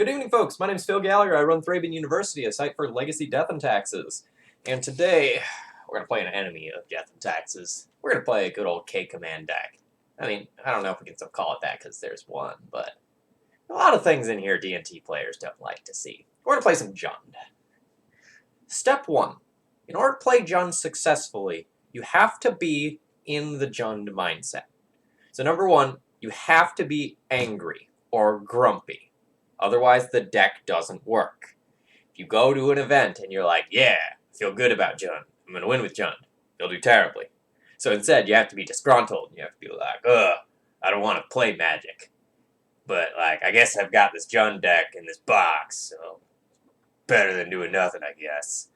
Good evening, folks. My name is Phil Gallagher. I run Thraben University, a site for legacy death and taxes. And today, we're going to play an enemy of death and taxes. We're going to play a good old K-Command deck. I mean, I don't know if we can still call it that because there's one, but a lot of things in here D&T players don't like to see. We're going to play some Jund. Step 1. In order to play Jund successfully, you have to be in the Jund mindset. So number 1, you have to be angry or grumpy. Otherwise, the deck doesn't work. If you go to an event and you're like, yeah, I feel good about Jund. I'm going to win with Jund. You'll do terribly. So instead, you have to be disgruntled. You have to be like, ugh, I don't want to play Magic. But, like, I guess I've got this Jund deck in this box, so better than doing nothing, I guess.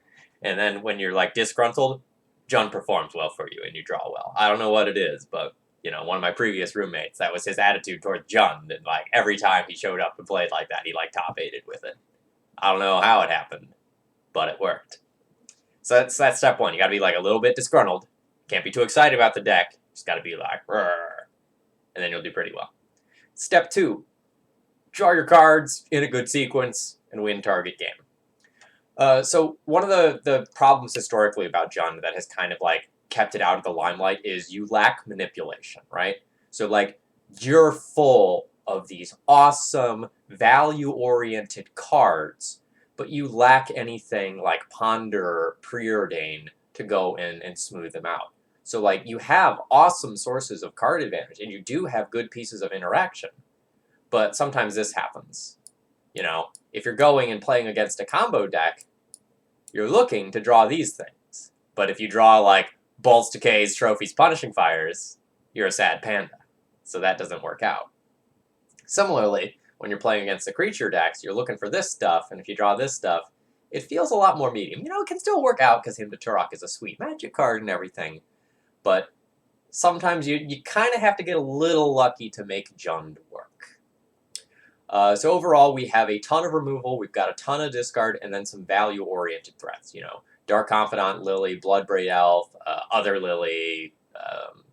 And then when you're, like, disgruntled, Jund performs well for you and you draw well. I don't know what it is, but you know, one of my previous roommates, that was his attitude towards Jund, and like every time he showed up and played like that, he like top-8'd with it. I don't know how it happened, but it worked. So that's step 1. You gotta be like a little bit disgruntled. Can't be too excited about the deck. Just gotta be like, rrr, and then you'll do pretty well. Step 2, draw your cards in a good sequence and win target game. So one of the problems historically about Jund that has kind of like kept it out of the limelight is you lack manipulation, right? So like you're full of these awesome value-oriented cards, but you lack anything like Ponder or Preordain to go in and smooth them out. So like you have awesome sources of card advantage and you do have good pieces of interaction, but sometimes this happens. You know, if you're going and playing against a combo deck, you're looking to draw these things. But if you draw like Bolts, Decays, Trophies, Punishing Fires, you're a sad panda. So that doesn't work out. Similarly, when you're playing against the creature decks, you're looking for this stuff, and if you draw this stuff, it feels a lot more medium. You know, it can still work out because Hymn to Turok is a sweet Magic card and everything, but sometimes you kind of have to get a little lucky to make Jund work. So overall, we have a ton of removal, we've got a ton of discard, and then some value-oriented threats, you know. Dark Confidant, Lily, Bloodbraid Elf, Other Lily.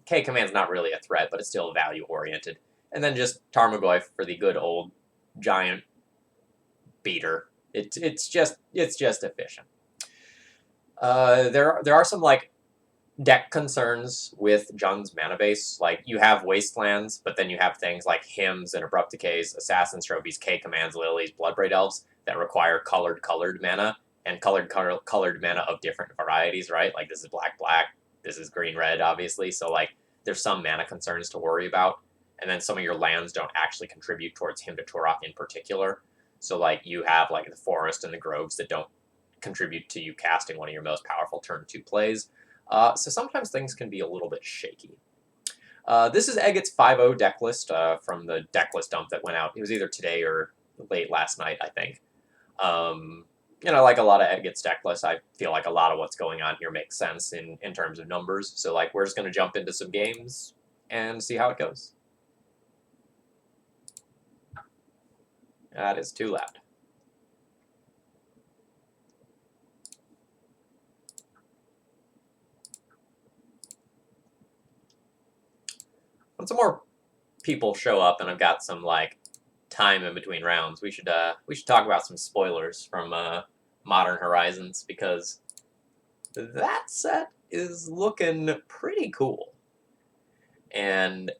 K-Command's not really a threat, but it's still value-oriented. And then just Tarmogoyf for the good old giant beater. It's just efficient. There are some like deck concerns with Jund's mana base. Like you have Wastelands, but then you have things like Hymns and Abrupt Decays, Assassin's Trophies, K-Commands, Lilies, Bloodbraid Elves that require colored mana. And colored mana of different varieties, right? Like this is black, this is green, red, obviously. So like there's some mana concerns to worry about. And then some of your lands don't actually contribute towards Hymn to Turok in particular. So like you have like the Forest and the Groves that don't contribute to you casting one of your most powerful turn 2 plays. So sometimes things can be a little bit shaky. This is Eggett's 5.0 deck list from the deck list dump that went out. It was either today or late last night, I think. You know, like a lot of Eggett's deck lists, I feel like a lot of what's going on here makes sense in terms of numbers. So, like, we're just going to jump into some games and see how it goes. That is too loud. When some more people show up and I've got some, like, time in between rounds, we should talk about some spoilers from Modern Horizons, because that set is looking pretty cool. And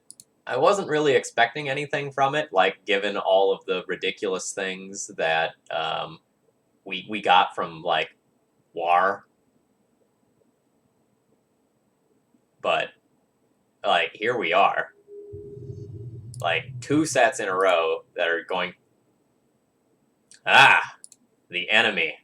I wasn't really expecting anything from it, like given all of the ridiculous things that we got from like WAR. But like here we are. Like 2 sets in a row that are going. Ah, the enemy.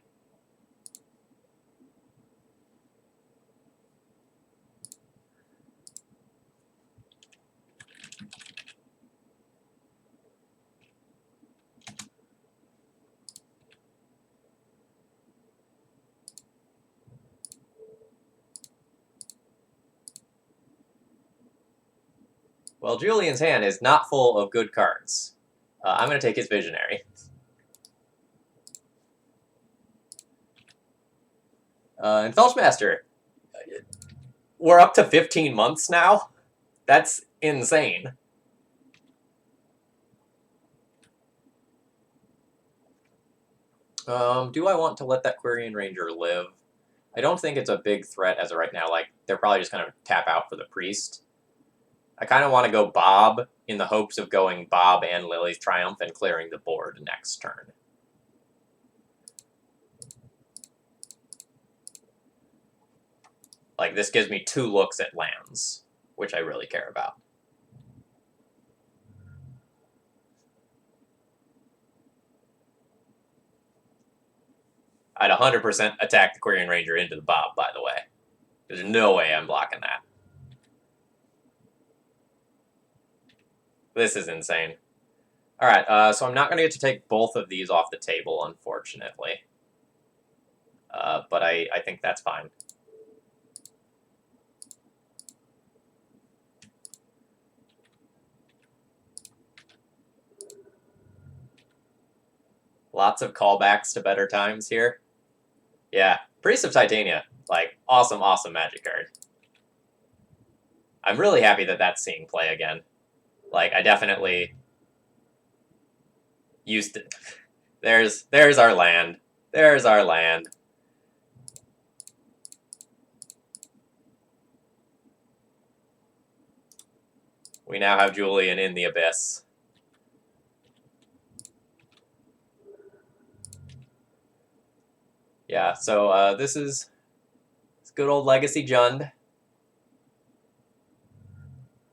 Well, Julian's hand is not full of good cards. I'm going to take his Visionary. And Felchmaster, we're up to 15 months now? That's insane. Do I want to let that Quirion Ranger live? I don't think it's a big threat as of right now. Like, they're probably just going to tap out for the Priest. I kind of want to go Bob in the hopes of going Bob and Lily's Triumph and clearing the board next turn. Like, this gives me 2 looks at lands, which I really care about. I'd 100% attack the Quirion Ranger into the Bob, by the way. There's no way I'm blocking that. This is insane. Alright, so I'm not going to get to take both of these off the table, unfortunately. But I think that's fine. Lots of callbacks to better times here. Yeah, Priest of Titania. Like, awesome, awesome Magic card. I'm really happy that that's seeing play again. Like, I definitely used to... There's our land. There's our land. We now have Julian in the Abyss. Yeah, so this is good old Legacy Jund.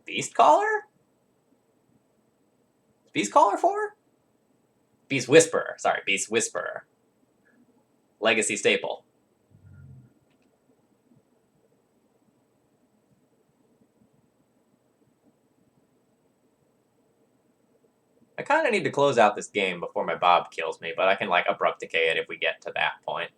Beast Caller? Beast Caller 4? Beast Whisperer. Sorry, Beast Whisperer. Legacy staple. I kind of need to close out this game before my Bob kills me, but I can, like, Abrupt Decay it if we get to that point.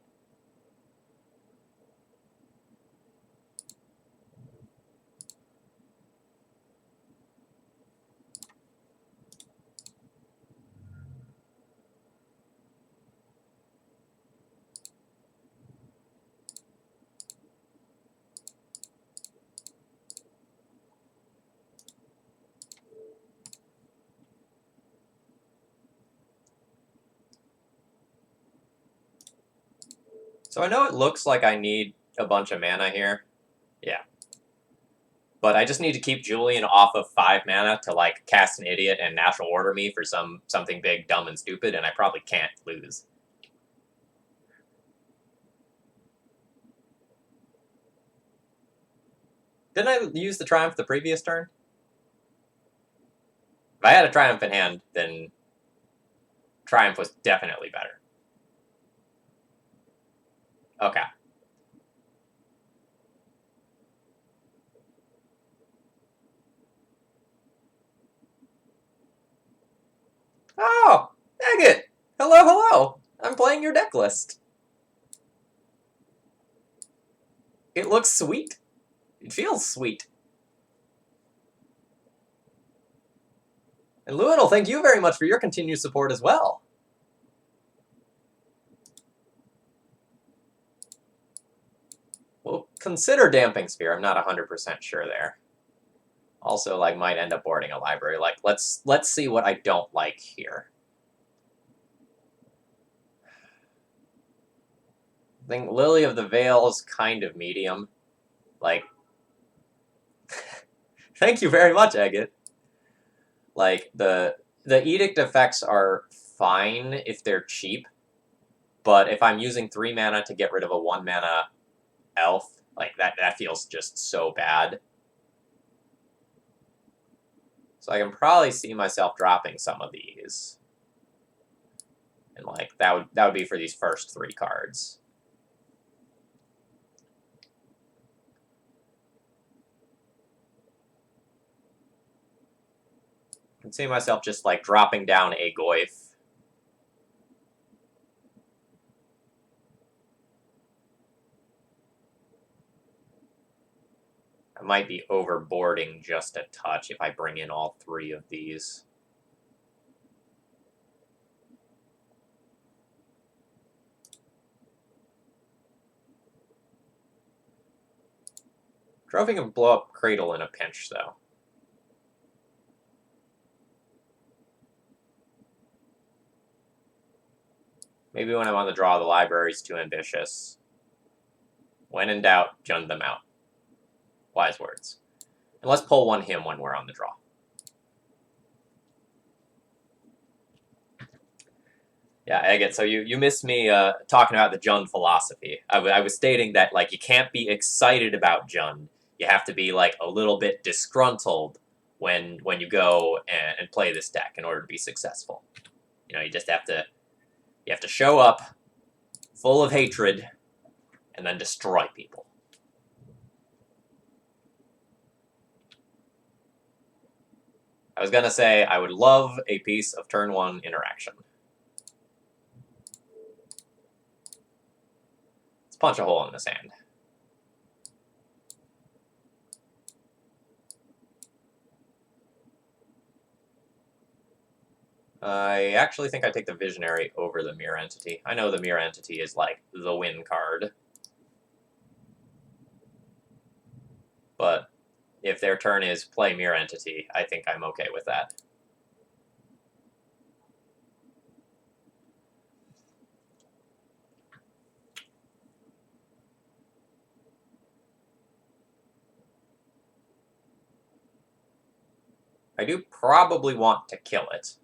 So I know it looks like I need a bunch of mana here. Yeah. But I just need to keep Julian off of 5 mana to, like, cast an Idiot and Natural Order me for something big, dumb, and stupid, and I probably can't lose. Didn't I use the Triumph the previous turn? If I had a Triumph in hand, then Triumph was definitely better. Okay. Oh, Agate! Hello, hello! I'm playing your deck list. It looks sweet. It feels sweet. And Lewin, thank you very much for your continued support as well. Well, consider Damping Sphere. I'm not 100% sure there. Also, like, might end up boarding a library. Like, let's see what I don't like here. I think Lily of the Veil is kind of medium. Like, thank you very much, Agate. Like, the Edict effects are fine if they're cheap, but if I'm using 3 mana to get rid of a 1 mana elf, like, that feels just so bad. So I can probably see myself dropping some of these. And, like, that would be for these first 3 cards. I can see myself just, like, dropping down a Goyf. I might be overboarding just a touch if I bring in all 3 of these. Trophy can blow up Cradle in a pinch, though. Maybe when I'm on the draw, the library's too ambitious. When in doubt, jund them out. Wise words. And let's pull one him when we're on the draw. Yeah, Agate, so you missed me talking about the Jund philosophy. I was stating that, like, you can't be excited about Jund. You have to be, like, a little bit disgruntled when you go and play this deck in order to be successful. You know, you have to show up full of hatred and then destroy people. I was going to say I would love a piece of turn 1 interaction. Let's punch a hole in the sand. I actually think I take the Visionary over the Mirror Entity. I know the Mirror Entity is like the win card. But if their turn is play Mirror Entity, I think I'm okay with that. I do probably want to kill it.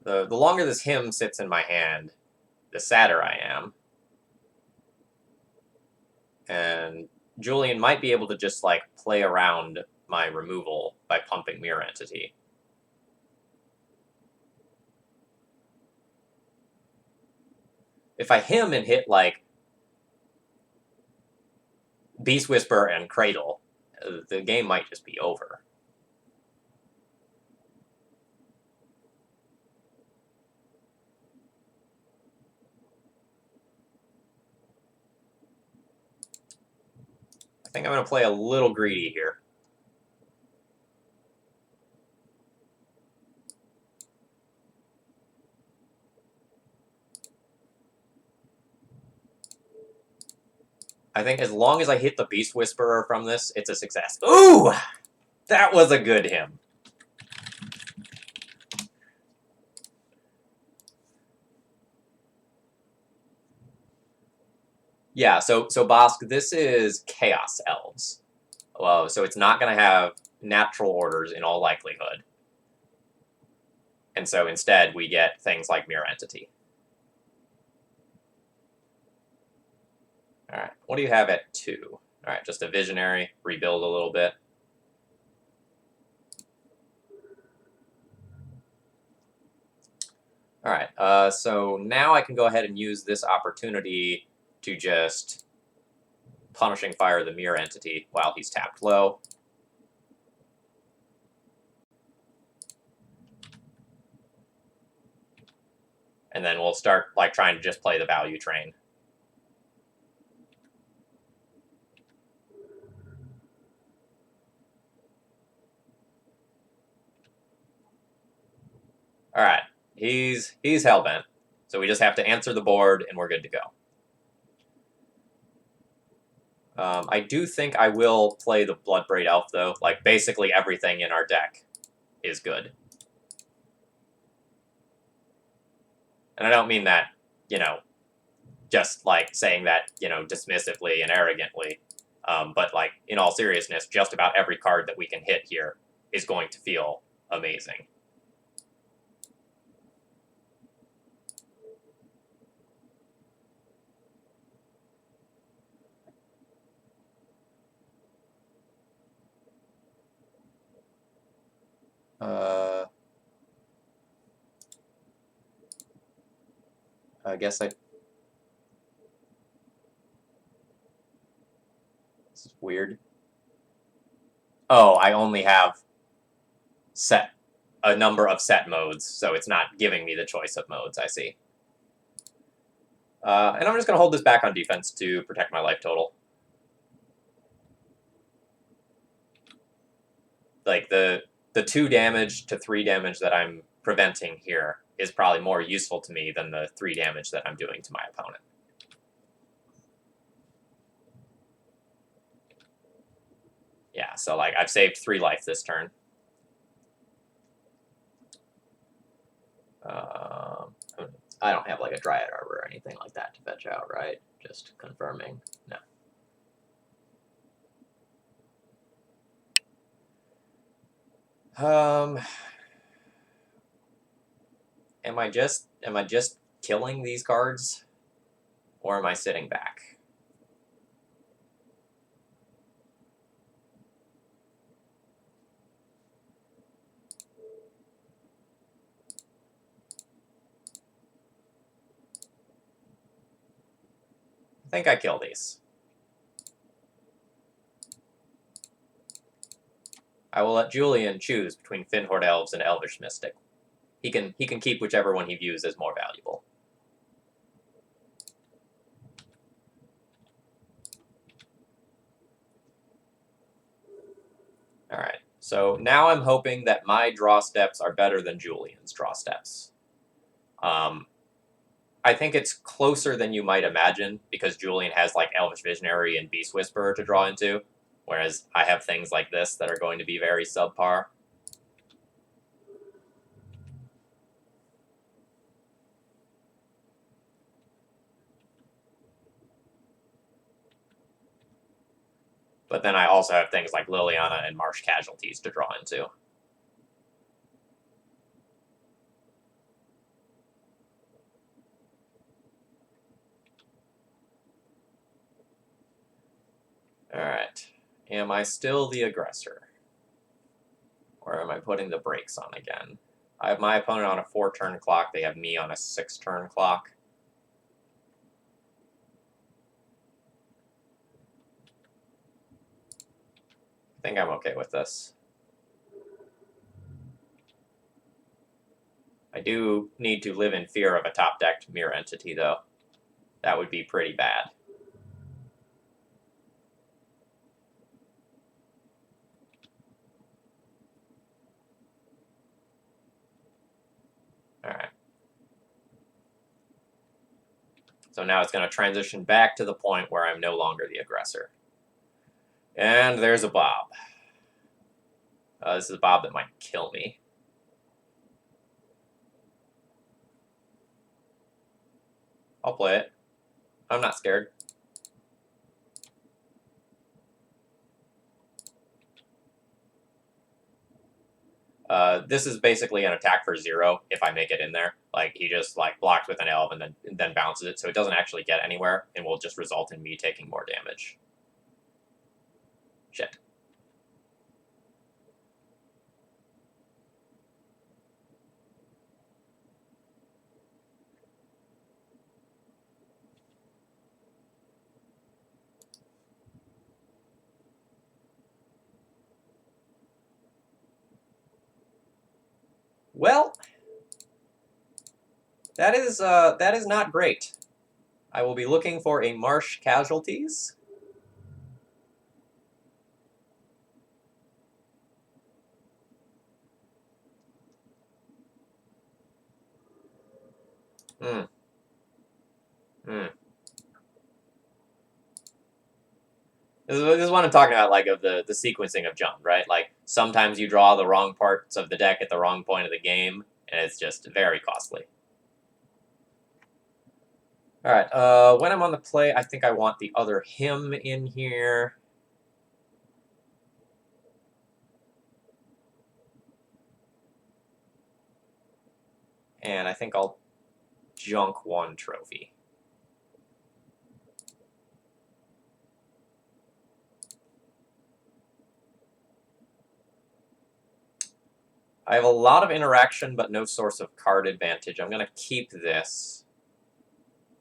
The longer this hymn sits in my hand, the sadder I am. And Julian might be able to just, like, play around my removal by pumping Mirror Entity. If I hymn and hit, like, Beast Whisper and Cradle, the game might just be over. I think I'm going to play a little greedy here. I think as long as I hit the Beast Whisperer from this, it's a success. Ooh! That was a good hymn. Yeah, so Bosk, this is Chaos Elves. Well, so it's not going to have natural orders in all likelihood. And so instead, we get things like Mirror Entity. All right, what do you have at 2? All right, just a Visionary, rebuild a little bit. All right, so now I can go ahead and use this opportunity to just Punishing Fire the Mirror Entity while he's tapped low. And then we'll start, like, trying to just play the value train. All right, he's hellbent, so we just have to answer the board, and we're good to go. I do think I will play the Bloodbraid Elf, though. Like, basically everything in our deck is good. And I don't mean that, you know, just, like, saying that, you know, dismissively and arrogantly. But, like, in all seriousness, just about every card that we can hit here is going to feel amazing. I guess this is weird. Oh, I only have a number of set modes, so it's not giving me the choice of modes, I see. And I'm just going to hold this back on defense to protect my life total. Like, the 2 damage to 3 damage that I'm preventing here is probably more useful to me than the 3 damage that I'm doing to my opponent. Yeah, so, like, I've saved 3 life this turn. I don't have like a Dryad Arbor or anything like that to fetch out, right? Just confirming. No. Am I just killing these cards, or am I sitting back? I think I kill these. I will let Julian choose between Finhorde Elves and Elvish Mystic. He can keep whichever one he views as more valuable. All right. So now I'm hoping that my draw steps are better than Julian's draw steps. I think it's closer than you might imagine because Julian has like Elvish Visionary and Beast Whisperer to draw into, whereas I have things like this that are going to be very subpar. But then I also have things like Liliana and Marsh Casualties to draw into. Alright. Am I still the aggressor? Or am I putting the brakes on again? I have my opponent on a 4-turn clock. They have me on a 6-turn clock. I think I'm okay with this. I do need to live in fear of a top-decked mirror entity, though. That would be pretty bad. Alright. So now it's going to transition back to the point where I'm no longer the aggressor. And there's a Bob. This is a Bob that might kill me. I'll play it. I'm not scared. This is basically an attack for 0 if I make it in there. Like, he just like blocks with an elf and then bounces it, so it doesn't actually get anywhere and will just result in me taking more damage. Shit. Well, that is not great. I will be looking for a Marsh Casualties. Hmm. Hmm. This is what I'm talking about, like, of the sequencing of jump, right? Like, sometimes you draw the wrong parts of the deck at the wrong point of the game, and it's just very costly. Alright, when I'm on the play, I think I want the other him in here. And I think I'll junk 1 trophy. I have a lot of interaction, but no source of card advantage. I'm going to keep this.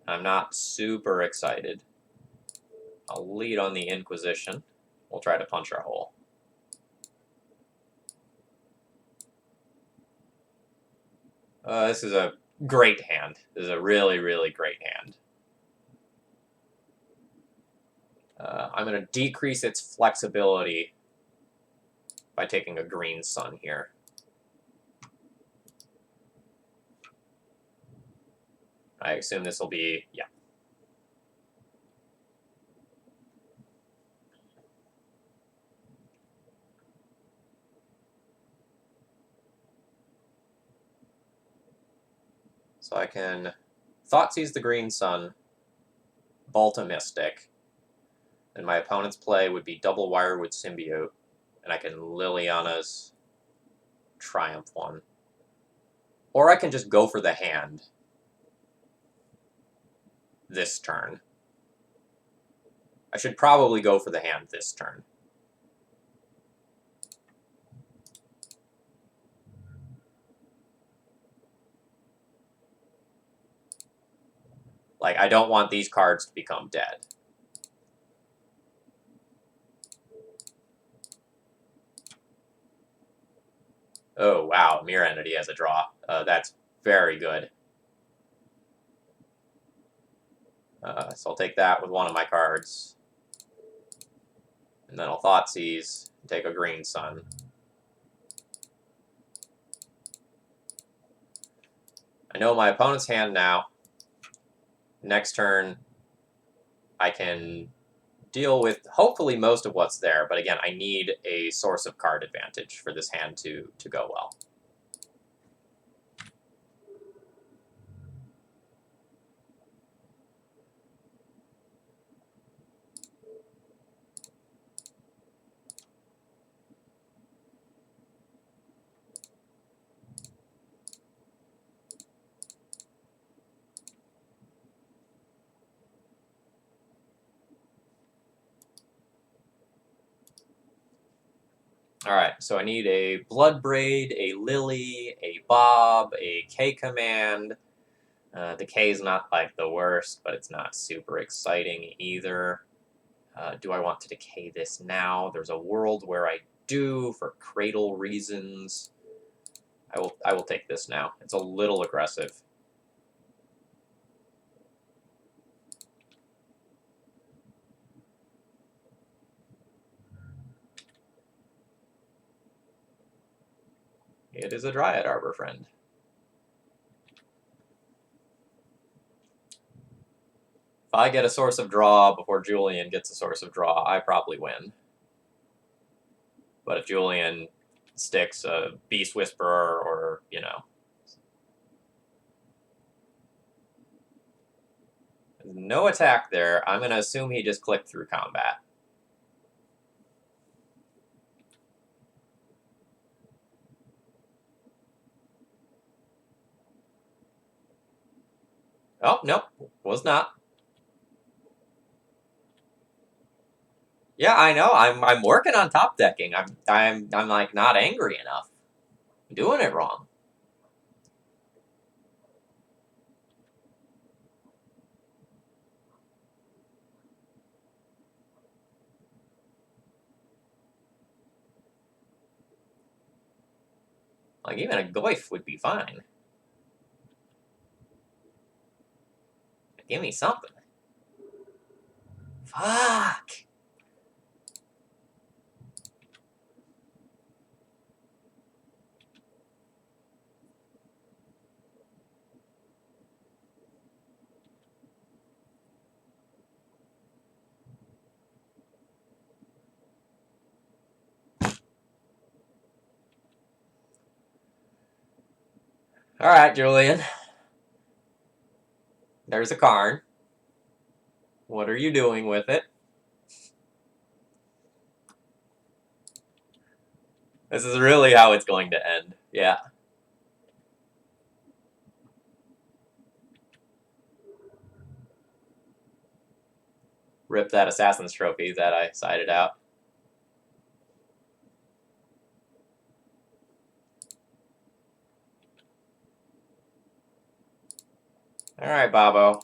I'm not super excited. I'll lead on the Inquisition. We'll try to punch our hole. This is a great hand. This is a really, really great hand. I'm going to decrease its flexibility by taking a green sun here. I assume this will be, yeah. So I can Thoughtseize the Green Sun, Bolt a Mystic, and my opponent's play would be double Wirewood Symbiote, and I can Liliana's Triumph one. Or I can just go for the hand this turn. I should probably go for the hand this turn. Like, I don't want these cards to become dead. Oh, wow, Mirror Entity has a draw. That's very good. So I'll take that with one of my cards. And then I'll Thoughtseize and take a Green Sun. I know my opponent's hand now. Next turn, I can deal with hopefully most of what's there, but again, I need a source of card advantage for this hand to go well. Alright, so I need a Bloodbraid, a Lily, a Bob, a K-Command. The K is not, like, the worst, but it's not super exciting either. Do I want to decay this now? There's a world where I do, for Cradle reasons. I will take this now. It's a little aggressive. It is a Dryad Arbor friend. If I get a source of draw before Julian gets a source of draw, I probably win. But if Julian sticks a Beast Whisperer or, you know, no attack there, I'm going to assume he just clicked through combat. Oh, nope, was not. Yeah, I know. I'm working on top decking. I'm like not angry enough. I'm doing it wrong. Like even a Goyf would be fine. Give me something. Fuck. All right, Julian. There's a Karn. What are you doing with it? This is really how it's going to end. Yeah. Rip that Assassin's Trophy that I sided out. All right, Bobo.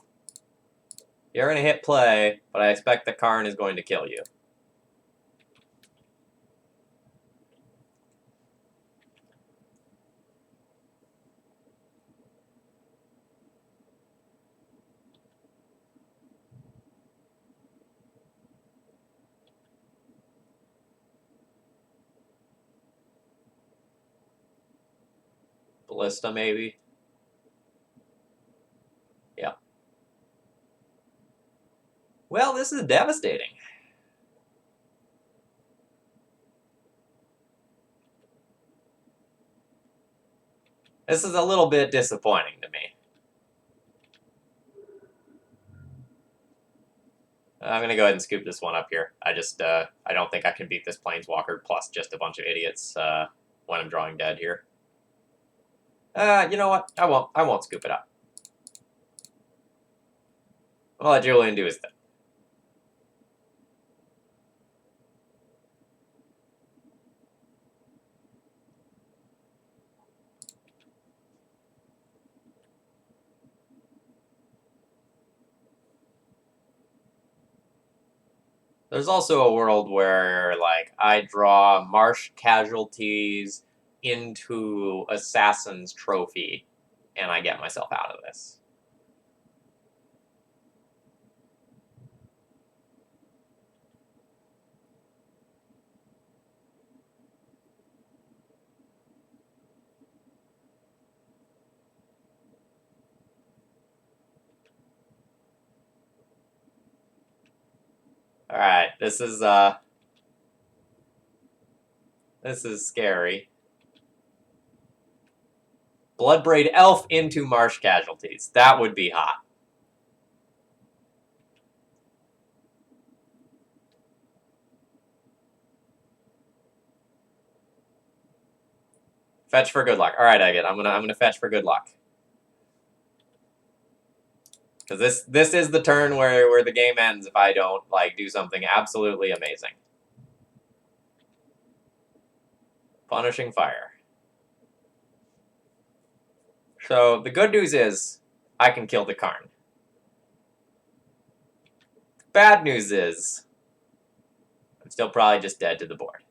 You're going to hit play, but I expect the Karn is going to kill you. Ballista, maybe? Yeah. Well, this is devastating. This is a little bit disappointing to me. I'm gonna go ahead and scoop this one up here. I don't think I can beat this Planeswalker plus just a bunch of idiots when I'm drawing dead here. You know what? I won't. I won't scoop it up. I'll let Julian do his thing. There's also a world where, like, I draw Marsh Casualties into Assassin's Trophy, and I get myself out of this. Alright, this is scary. Bloodbraid Elf into Marsh Casualties. That would be hot. Fetch for good luck. All right, Agate. I'm gonna fetch for good luck. Because this is the turn where the game ends if I don't like do something absolutely amazing. Punishing Fire. So the good news is I can kill the Karn. The bad news is I'm still probably just dead to the board.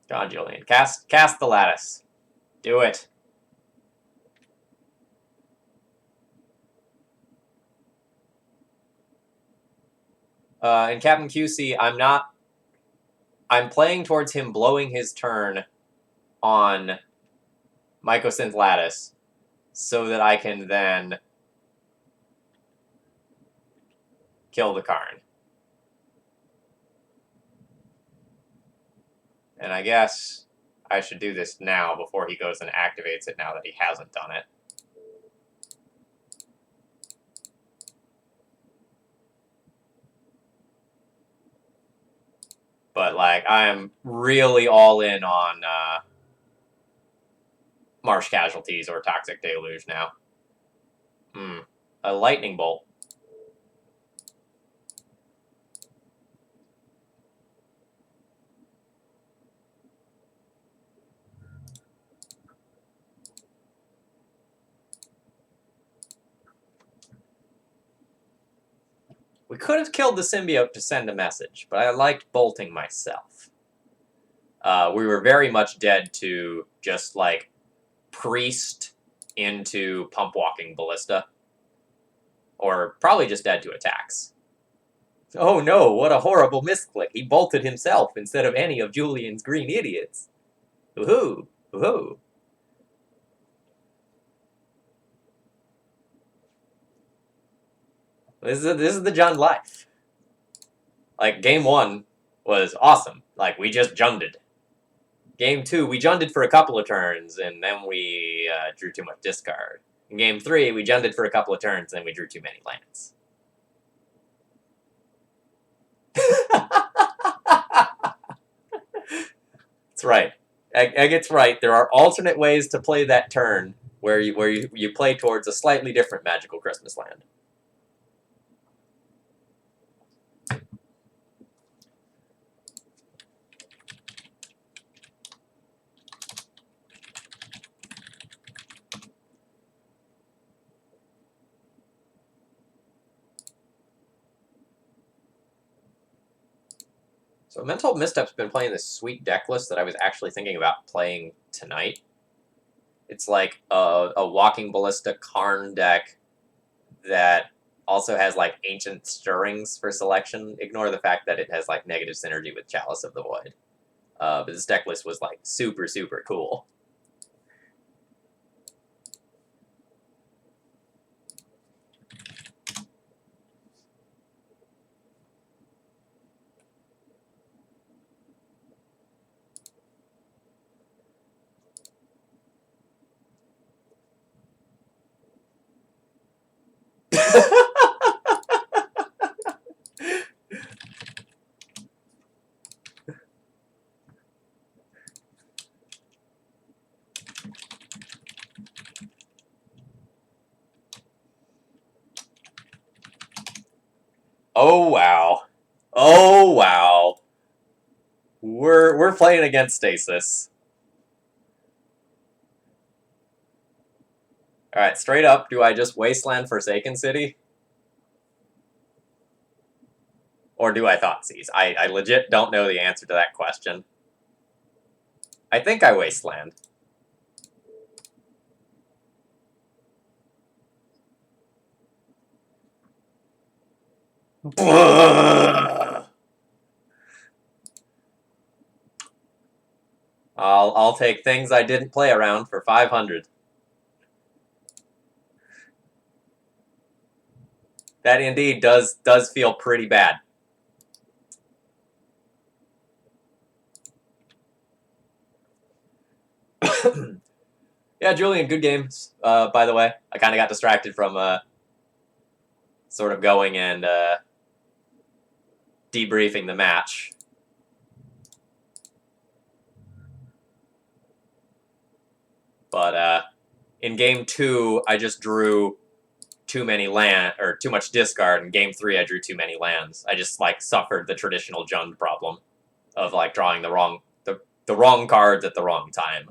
Come on, Julian. Cast the Lattice. Do it. In Captain QC, I'm playing towards him blowing his turn on Mycosynth Lattice so that I can then kill the Karn. And I guess I should do this now before he goes and activates it now that he hasn't done it. But, like, I am really all in on Marsh Casualties or Toxic Deluge now. A Lightning Bolt. We could have killed the symbiote to send a message, but I liked bolting myself. We were very much dead to just, like, priest into pump walking ballista. Or probably just dead to attacks. Oh no, what a horrible misclick. He bolted himself instead of any of Julian's green idiots. Woohoo! Woohoo! This is the Jund life. Like, game 1 was awesome. Like, we just Junded. Game 2, we Junded for a couple of turns, and then we drew too much discard. In game 3, we Junded for a couple of turns, and then we drew too many lands. That's right. Agate's right. There are alternate ways to play that turn where you play towards a slightly different magical Christmas land. So Mental Misstep's been playing this sweet deck list that I was actually thinking about playing tonight. It's like a Walking Ballista Karn deck that also has like Ancient Stirrings for selection. Ignore the fact that it has like negative synergy with Chalice of the Void. But this deck list was like super, super cool. Oh wow. Oh wow. We're playing against Stasis. Alright, straight up, do I just Wasteland Forsaken City? Or do I Thoughtseize? I legit don't know the answer to that question. I think I Wasteland. I'll take things I didn't play around for 500. That indeed does feel pretty bad. Yeah, Julian, good games. By the way, I kind of got distracted from sort of going and debriefing the match. But in game 2, I just drew too much discard. In game 3, I drew too many lands. I just like suffered the traditional Jund problem of like drawing the wrong cards at the wrong time.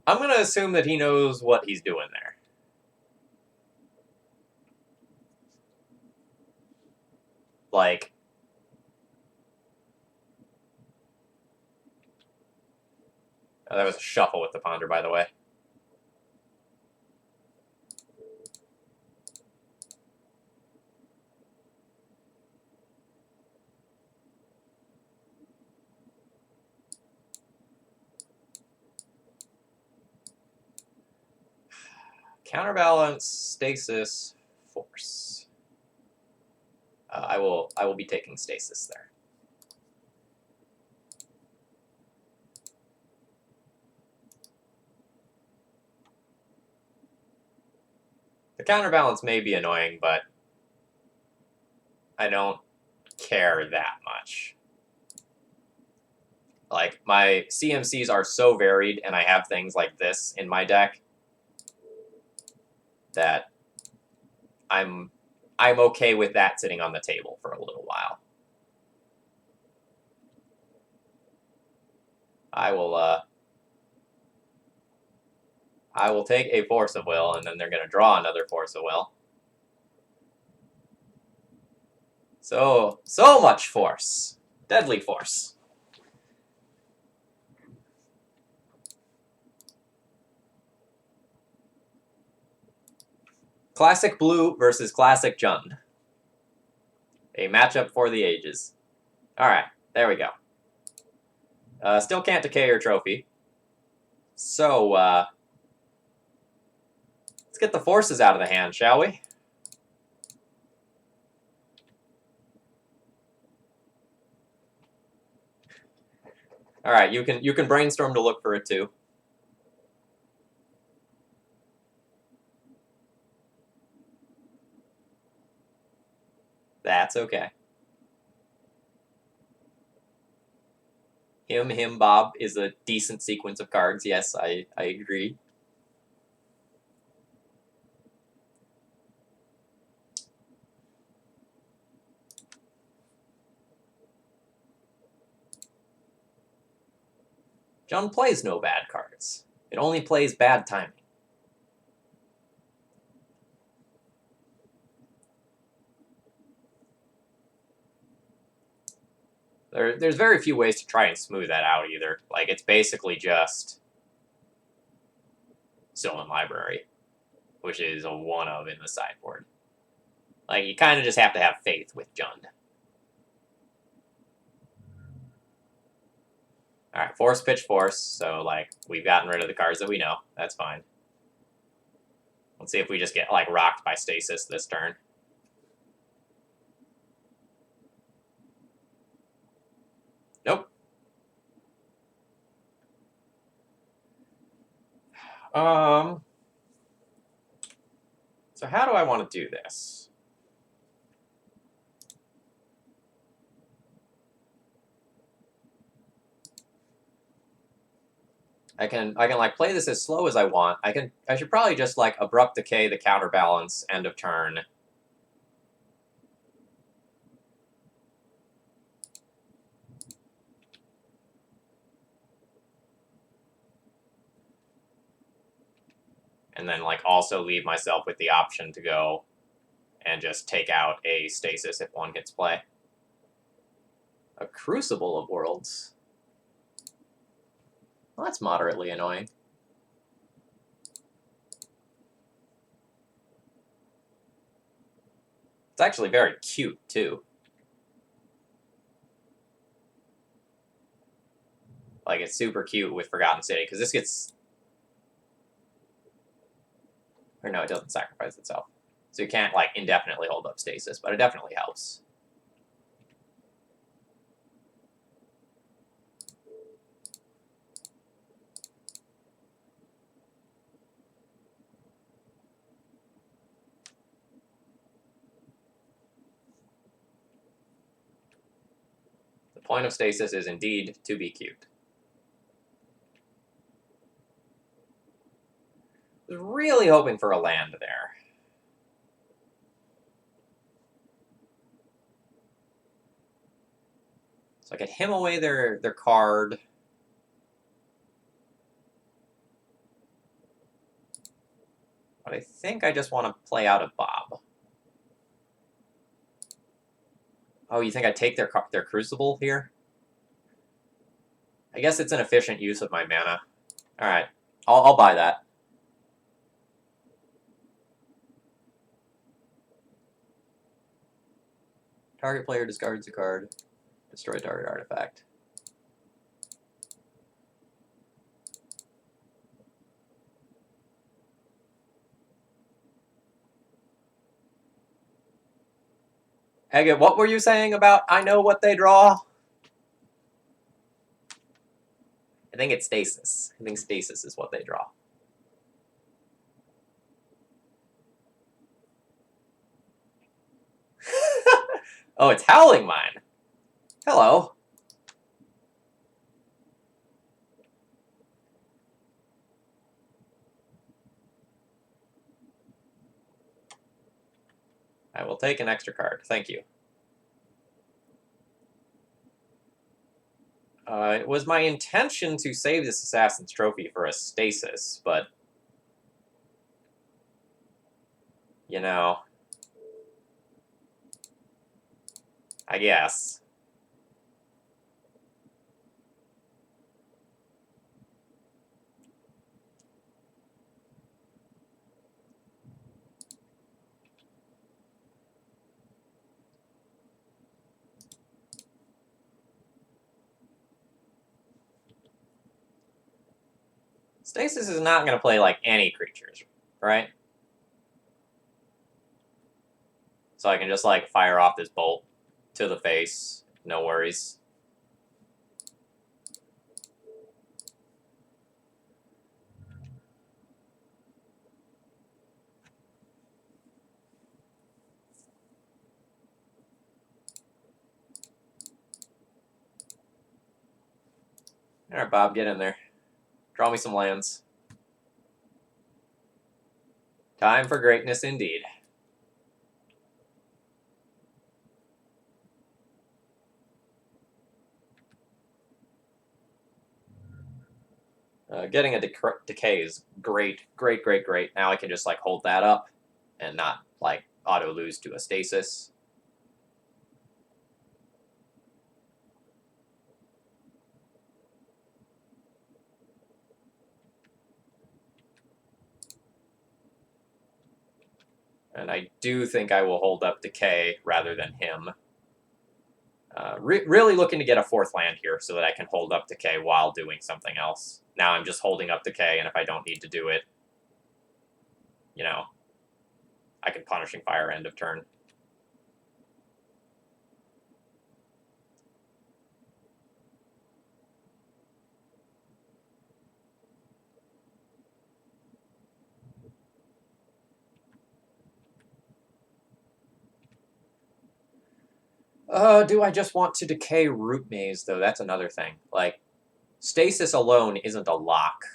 I'm gonna assume that he knows what he's doing there. Like, oh, that was a shuffle with the Ponder, by the way. Counterbalance, stasis, force. I will be taking stasis there. The counterbalance may be annoying, but I don't care that much. Like, my CMCs are so varied, and I have things like this in my deck that I'm okay with that sitting on the table for a little while. I will take a Force of Will, and then they're going to draw another Force of Will. So much force. Deadly force. Classic Blue versus Classic Jund. A matchup for the ages. Alright, there we go. Still can't decay your trophy. So, let's get the forces out of the hand, shall we? Alright, you can brainstorm to look for it too. That's okay. Him, Bob is a decent sequence of cards. Yes, I agree. Jund plays no bad cards. It only plays bad timing. There's very few ways to try and smooth that out either. Like, it's basically just Sylvan Library, which is a one of in the sideboard. Like, you kind of just have to have faith with Jund. Alright, Force, Pitch, Force. So, like, we've gotten rid of the cards that we know. That's fine. Let's see if we just get, like, rocked by Stasis this turn. Nope. So how do I want to do this? I can like play this as slow as I want. I should probably just like Abrupt Decay the counterbalance end of turn. And then like also leave myself with the option to go and just take out a Stasis if one hits play. A Crucible of Worlds. Well, that's moderately annoying. It's actually very cute, too. Like, it's super cute with Forgotten City, because this gets... Or no, it doesn't sacrifice itself. So you can't, like, indefinitely hold up Stasis, but it definitely helps. The point of Stasis is indeed to be cute. I was really hoping for a land there. So I could him away their card. But I think I just want to play out a Bob. Oh, you think I take their Crucible here? I guess it's an efficient use of my mana. Alright, I'll buy that. Target player discards a card. Destroy target artifact. Agate, what were you saying about I know what they draw? I think it's Stasis. I think Stasis is what they draw. Oh, it's Howling Mine. Hello. I will take an extra card. Thank you. It was my intention to save this Assassin's Trophy for a Stasis, but... You know... I guess. Stasis is not going to play, like, any creatures, right? So I can just, like, fire off this bolt to the face. No worries. Alright, Bob, get in there. Draw me some lands. Time for greatness indeed. Getting a decay is great, great, great, great. Now I can just like hold that up and not like auto lose to a stasis. And I do think I will hold up decay rather than him. Really looking to get a 4th land here so that I can hold up decay while doing something else. Now I'm just holding up decay, and if I don't need to do it, you know, I can Punishing Fire end of turn. Do I just want to decay Root Maze, though? That's another thing. Like, Stasis alone isn't a lock.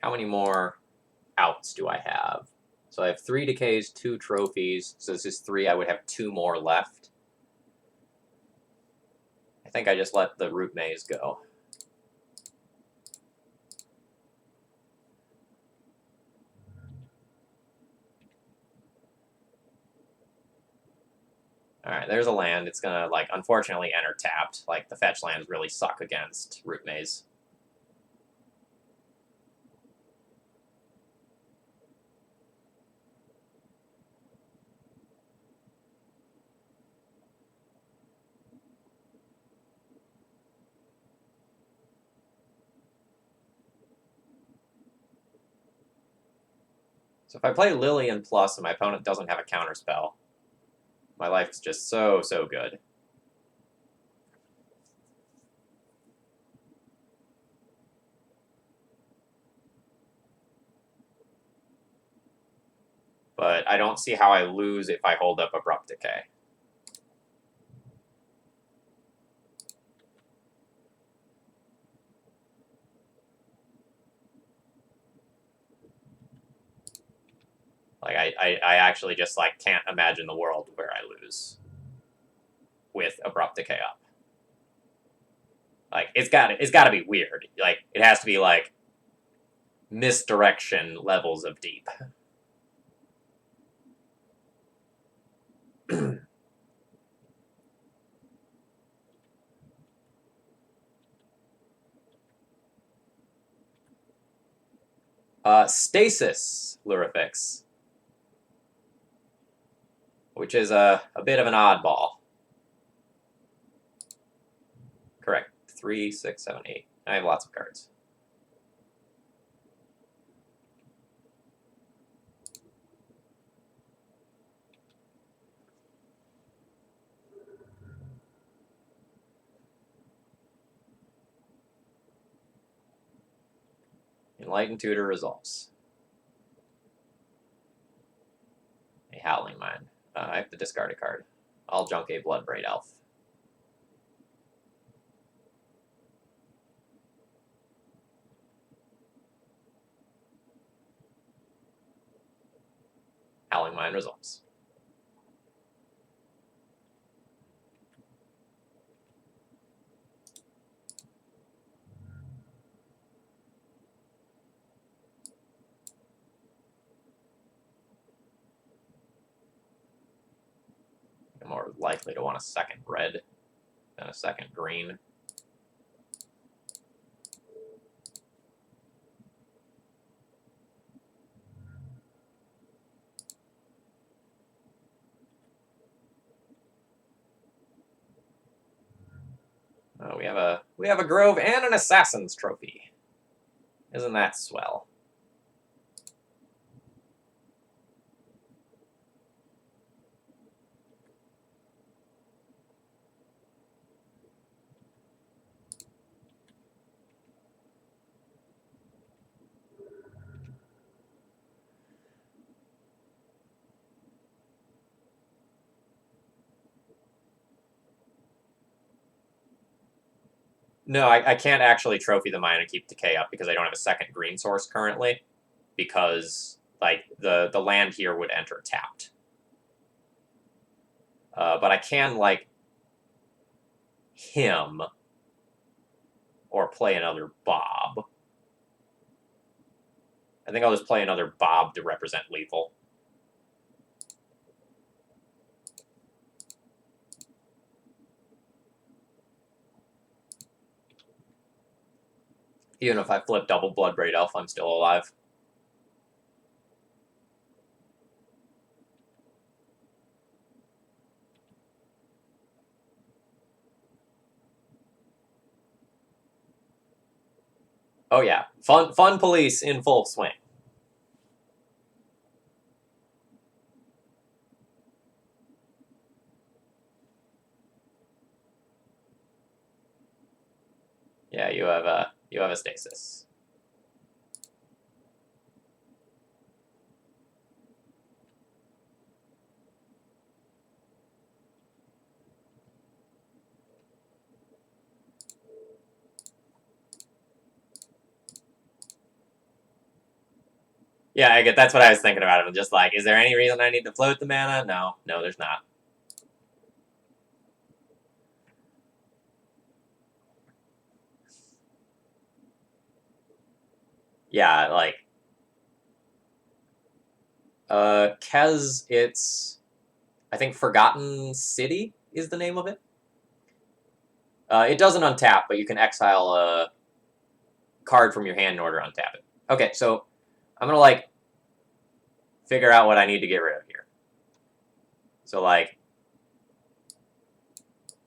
How many more outs do I have? So I have 3 decays, 2 trophies. So this is 3. I would have 2 more left. I think I just let the Root Maze go. Alright, there's a land. It's gonna, like, unfortunately enter tapped. Like, the fetch lands really suck against Root Maze. So if I play Lilian plus and my opponent doesn't have a counterspell, my life's just so, so good. But I don't see how I lose if I hold up Abrupt Decay. Like, I actually just, like, can't imagine the world where I lose with Abrupt Decay up. Like, it's gotta be weird. Like, it has to be, like, misdirection levels of deep. Stasis Lurifix, which is a bit of an oddball. Correct. 3, 6, 7, 8. I have lots of cards. Enlightened Tutor resolves. A Howling Mine. I have to discard a card. I'll junk a Bloodbraid Elf. Howling Mine resolves. I'm more likely to want a second red than a second green. Oh, we have a Grove and an Assassin's Trophy. Isn't that swell? No, I can't actually trophy the mine and keep decay up because I don't have a second green source currently. Because like the land here would enter tapped. But I can like him or play another Bob. I think I'll just play another Bob to represent lethal. Even if I flip double Bloodbraid Elf, I'm still alive. Oh yeah, fun police in full swing. Yeah, you have a stasis. Yeah, I get. That's what I was thinking about. I'm just like, is there any reason I need to float the mana? No, there's not. Yeah, like, Kez, it's, I think Forgotten City is the name of it. It doesn't untap, but you can exile a card from your hand in order to untap it. Okay, so I'm gonna like figure out what I need to get rid of here. So like,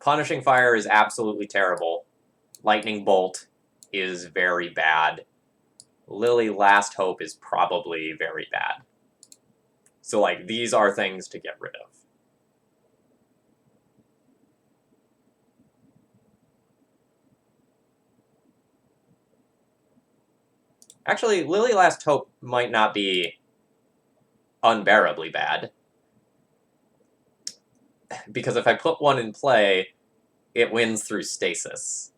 Punishing Fire is absolutely terrible. Lightning Bolt is very bad. Lily Last Hope is probably very bad. So like, these are things to get rid of. Actually, Lily Last Hope might not be unbearably bad. Because if I put one in play, it wins through stasis.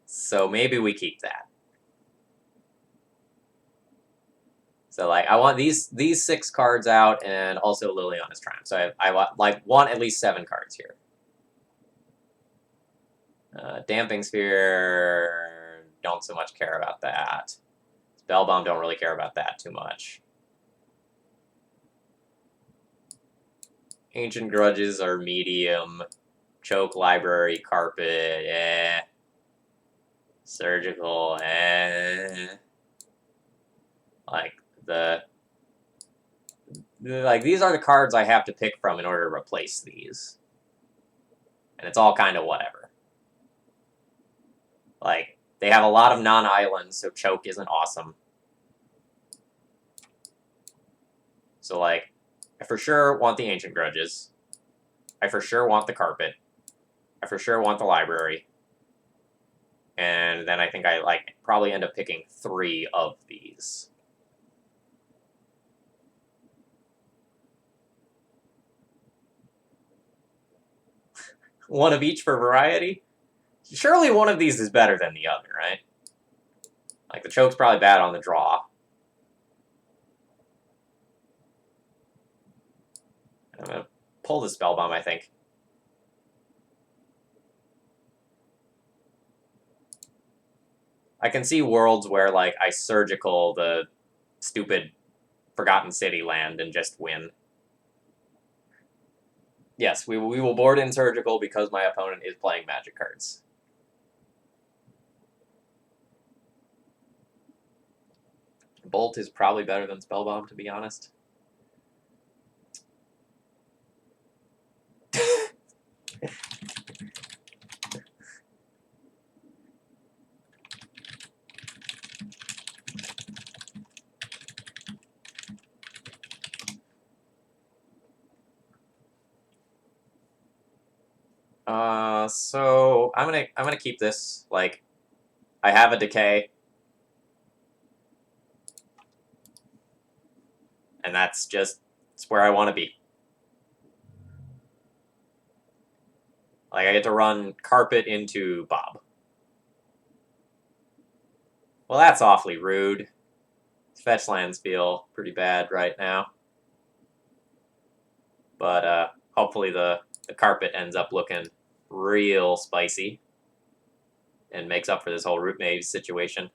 So maybe we keep that. So like, I want these 6 cards out, and also Liliana's Triumph. So I want at least 7 cards here. Damping Sphere, don't so much care about that. Spellbomb, don't really care about that too much. Ancient Grudges are medium. Choke, Library, Carpet, eh. Surgical, eh. Like, these are the cards I have to pick from in order to replace these. And it's all kind of whatever. Like, they have a lot of non-islands, so Choke isn't awesome. So, like, I for sure want the Ancient Grudges. I for sure want the Carpet. I for sure want the Library. And then I think I, like, probably end up picking 3 of these. One of each for variety? Surely one of these is better than the other, right? Like, the Choke's probably bad on the draw. I'm gonna pull the Spellbomb, I think. I can see worlds where, like, I surgical the stupid Forgotten City land and just win. Yes, we will board in surgical because my opponent is playing Magic cards. Bolt is probably better than Spellbomb, to be honest. So I'm gonna keep this. Like, I have a decay, and that's where I want to be. Like, I get to run Carpet into Bob. Well, that's awfully rude. Fetch lands feel pretty bad right now, but hopefully the Carpet ends up looking real spicy. and makes up for this whole root maze situation.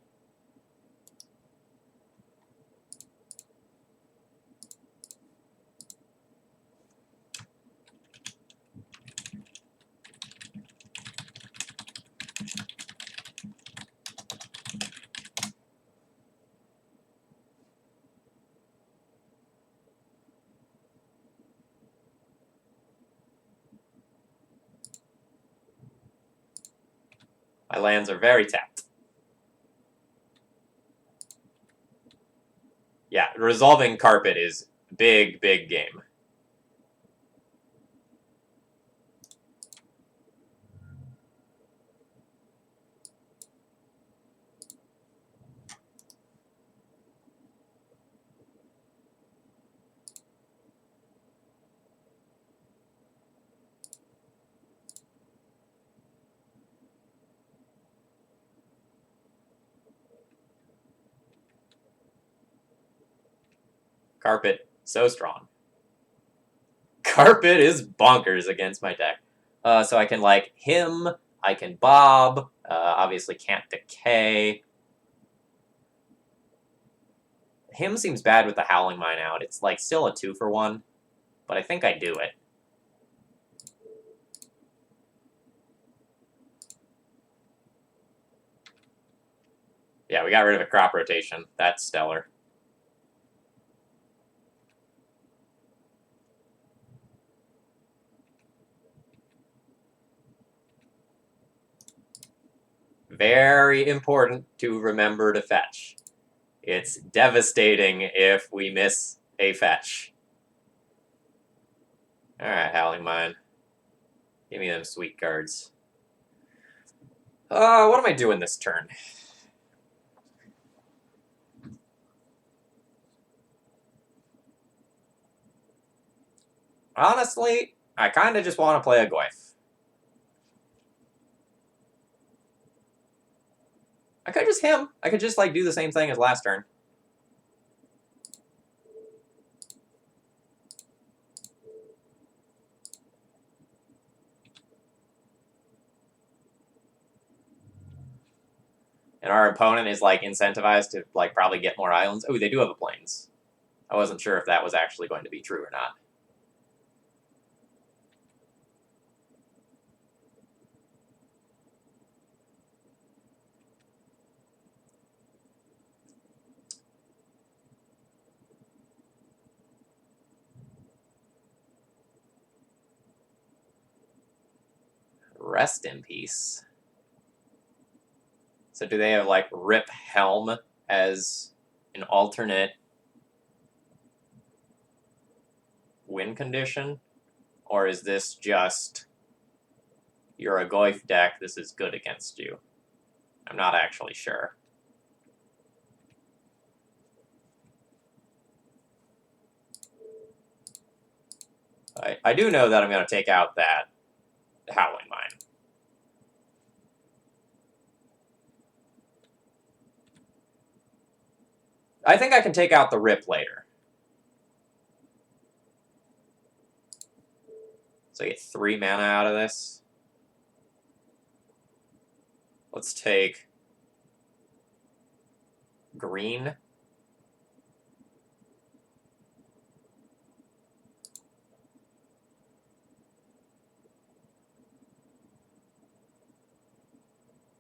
My lands are very tapped. Yeah, resolving Carpet is big, big game. Carpet, so strong. Carpet is bonkers against my deck. So I can, like, him, I can bob, obviously can't decay. Him seems bad with the Howling Mine out. It's, like, still a 2-for-1, but I think I do it. Yeah, we got rid of a crop rotation. That's stellar. Very important to remember to fetch. It's devastating if we miss a fetch. Alright, Howling Mine. Give me them sweet cards. What am I doing this turn? Honestly, I kind of just want to play a Goyf. I could just him. I could just, like, do the same thing as last turn. And our opponent is, like, incentivized to, like, probably get more islands. Oh, they do have a plains. I wasn't sure if that was actually going to be true or not. Rest in peace. So do they have, like, Rip Helm as an alternate win condition? Or is this just, you're a Goyf deck, this is good against you? I'm not actually sure. I do know that I'm going to take out that Howling Mine. I think I can take out the Rip later. So I get 3 mana out of this. Let's take green.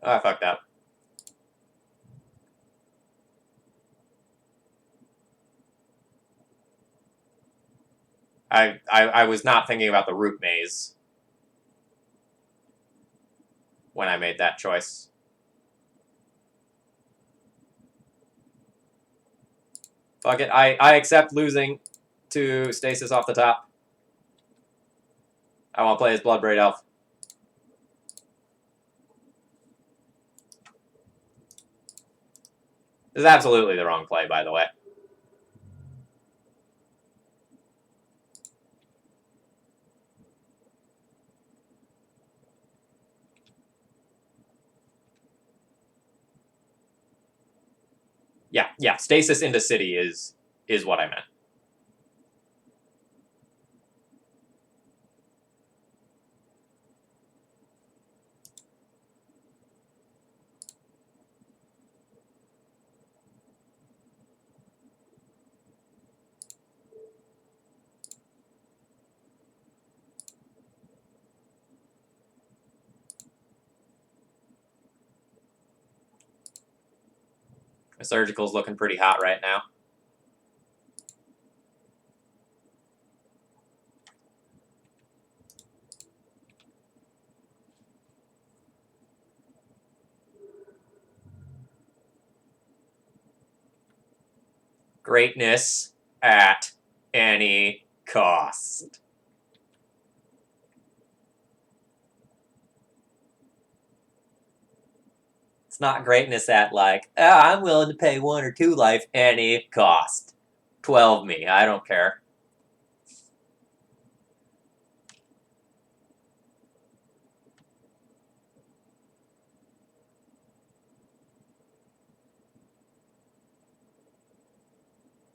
Oh, I fucked up. I was not thinking about the root maze when I made that choice. Fuck it, I accept losing to Stasis off the top. I want to play as Bloodbraid Elf. This is absolutely the wrong play, by the way. Yeah, Stasis into City is what I meant. My surgical's looking pretty hot right now. Greatness at any cost. It's not greatness at like, I'm willing to pay 1 or 2 life any cost. 12 me, I don't care.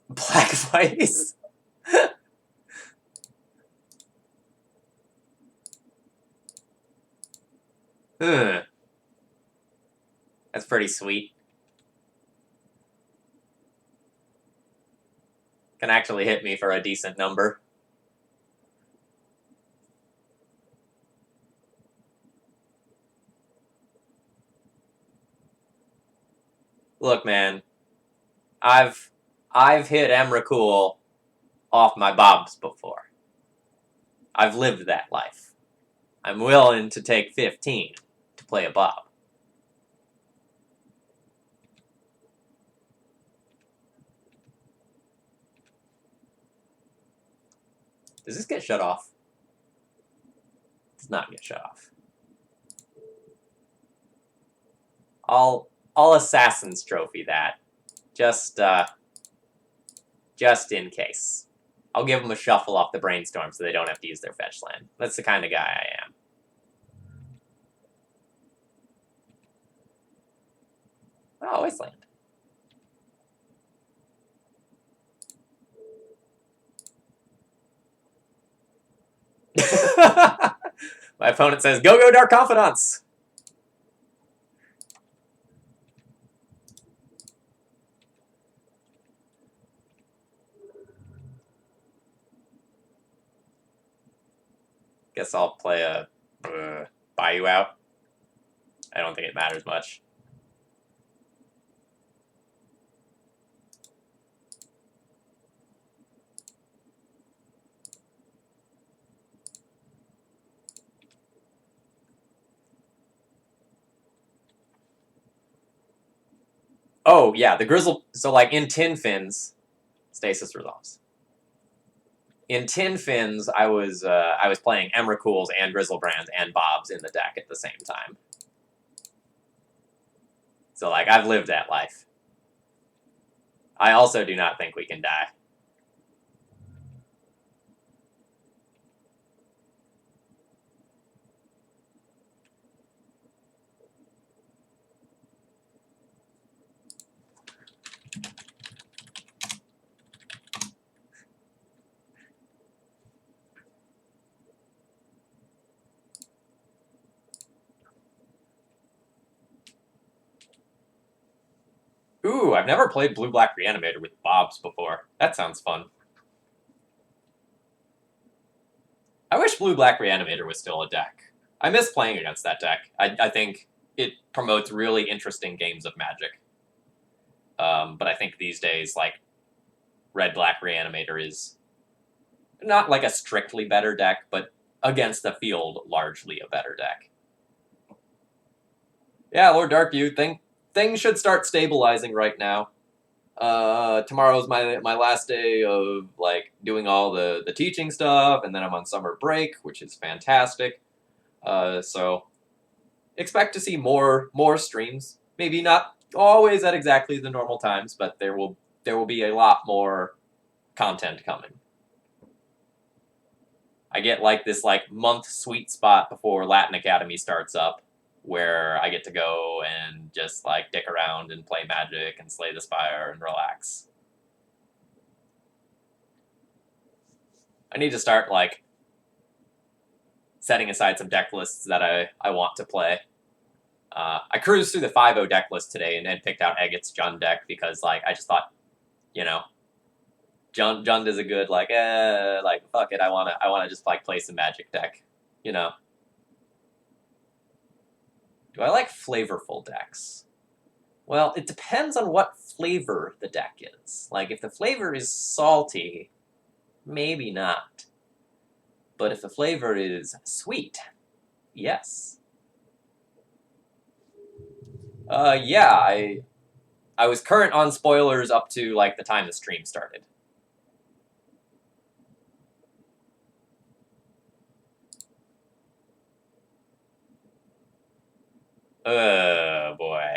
Black Vice. That's pretty sweet. Can actually hit me for a decent number. Look, man, I've hit Emrakul off my bobs before. I've lived that life. I'm willing to take 15 to play a bob. Does this get shut off? It does not get shut off. I'll Assassin's Trophy that. Just in case. I'll give them a shuffle off the Brainstorm so they don't have to use their fetch land. That's the kind of guy I am. Oh, Wasteland. My opponent says, go, go, Dark Confidants! Guess I'll play a buy you out. I don't think it matters much. Oh, yeah, the Grizzle... So, like, in Tin Fins, Stasis resolves. In Tin Fins, I was playing Emrakul's and Grizzlebrands and Bobs in the deck at the same time. So, like, I've lived that life. I also do not think we can die. Ooh, I've never played Blue-Black Reanimator with Bobs before. That sounds fun. I wish Blue-Black Reanimator was still a deck. I miss playing against that deck. I think it promotes really interesting games of Magic. But I think these days, like, Red-Black Reanimator is not like a strictly better deck, but against the field, largely a better deck. Yeah, Lord Darkview, things should start stabilizing right now. Tomorrow's my last day of like doing all the teaching stuff, and then I'm on summer break, which is fantastic. So expect to see more streams. Maybe not always at exactly the normal times, but there will be a lot more content coming. I get like this like month sweet spot before Latin Academy starts up, where I get to go and just like dick around and play Magic and Slay the Spire and relax. I need to start like setting aside some deck lists that I want to play. I cruised through the 5-0 deck list today and picked out Agit's Jund deck because like I just thought, you know, Jund is a good like fuck it, I wanna just like play some Magic deck, you know. Do I like flavorful decks? Well, it depends on what flavor the deck is. Like, if the flavor is salty, maybe not. But if the flavor is sweet, yes. Yeah, I was current on spoilers up to, like, the time the stream started. Boy.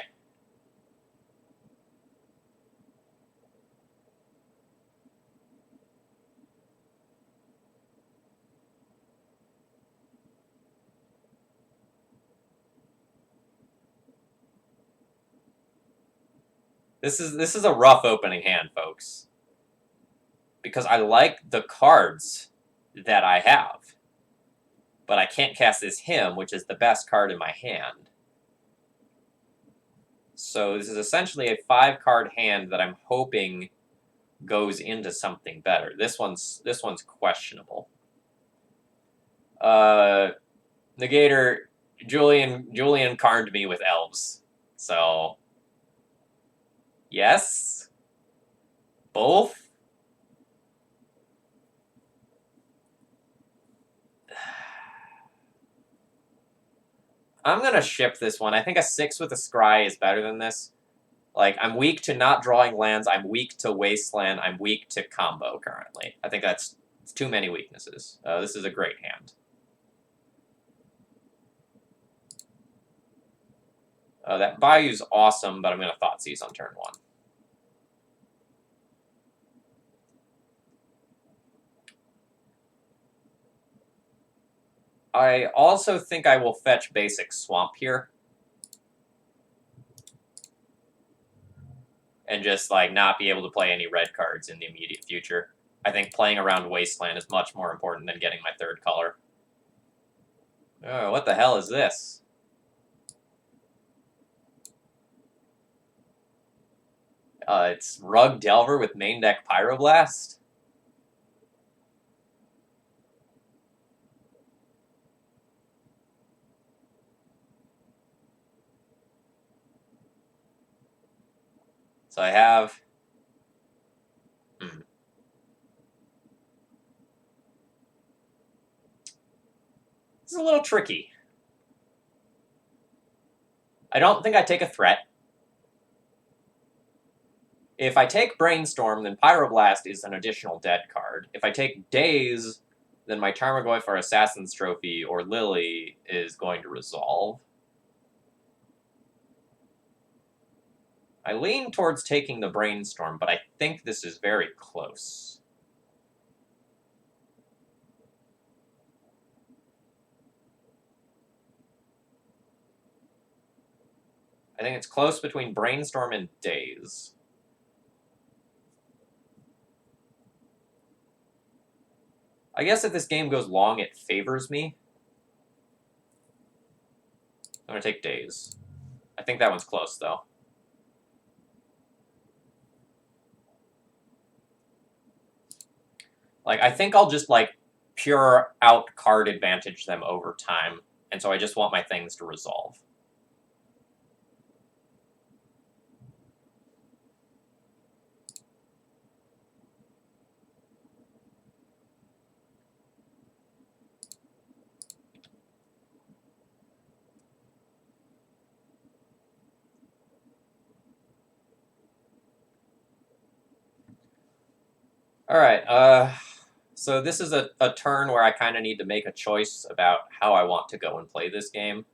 This is a rough opening hand, folks. Because I like the cards that I have. But I can't cast this Hymn, which is the best card in my hand. So this is essentially a 5-card hand that I'm hoping goes into something better. This one's questionable. Negator, Julian carned me with elves. So yes. Both. I'm gonna ship this one. I think a 6 with a scry is better than this. Like, I'm weak to not drawing lands, I'm weak to wasteland, I'm weak to combo currently. I think that's too many weaknesses. This is a great hand. That Bayou's awesome, but I'm going to Thoughtseize on turn 1. I also think I will fetch basic Swamp here. And just, like, not be able to play any red cards in the immediate future. I think playing around Wasteland is much more important than getting my 3rd color. Oh, what the hell is this? It's Rug Delver with main deck Pyroblast? So I have... This is a little tricky. I don't think I take a threat. If I take Brainstorm, then Pyroblast is an additional dead card. If I take Daze, then my Tarmogoyf or Assassin's Trophy or Lily is going to resolve. I lean towards taking the Brainstorm, but I think this is very close. I think it's close between Brainstorm and Daze. I guess if this game goes long, it favors me. I'm going to take Daze. I think that one's close, though. Like, I think I'll just, like, pure out card advantage them over time, and so I just want my things to resolve. All right, so this is a turn where I kind of need to make a choice about how I want to go and play this game.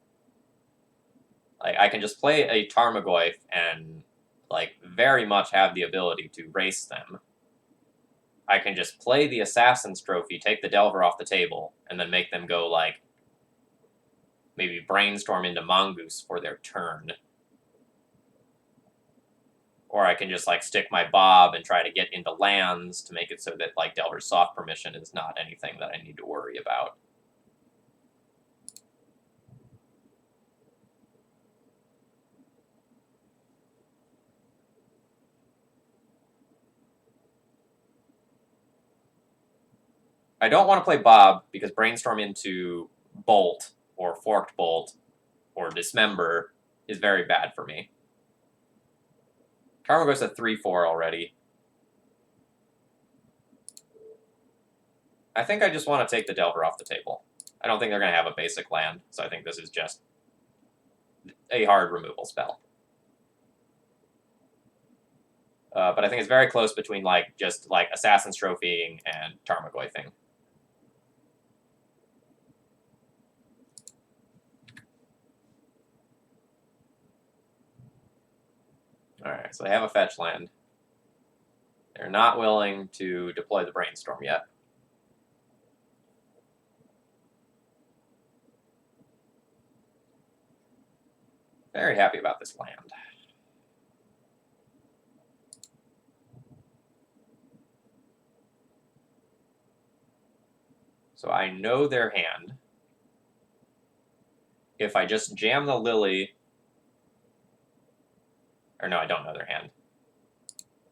Like, I can just play a Tarmogoyf and, like, very much have the ability to race them. I can just play the Assassin's Trophy, take the Delver off the table, and then make them go, like, maybe Brainstorm into Mongoose for their turn. Or I can just, like, stick my Bob and try to get into lands to make it so that, like, Delver's soft permission is not anything that I need to worry about. I don't want to play Bob because Brainstorm into Bolt or Forked Bolt or Dismember is very bad for me. Tarmo goes to 3-4 already. I think I just want to take the Delver off the table. I don't think they're going to have a basic land, so I think this is just a hard removal spell. But I think it's very close between just Assassin's Trophying and Tarmogoyfing. Alright, so they have a fetch land. They're not willing to deploy the Brainstorm yet. Very happy about this land. So I know their hand. If I just jam the Lily... Or no, I don't know their hand.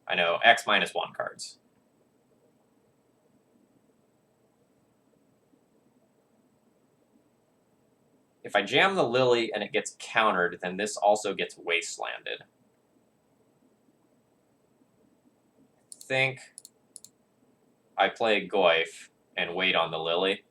I know X-1 cards. If I jam the Lily and it gets countered, then this also gets wastelanded. I think I play Goyf and wait on the Lily.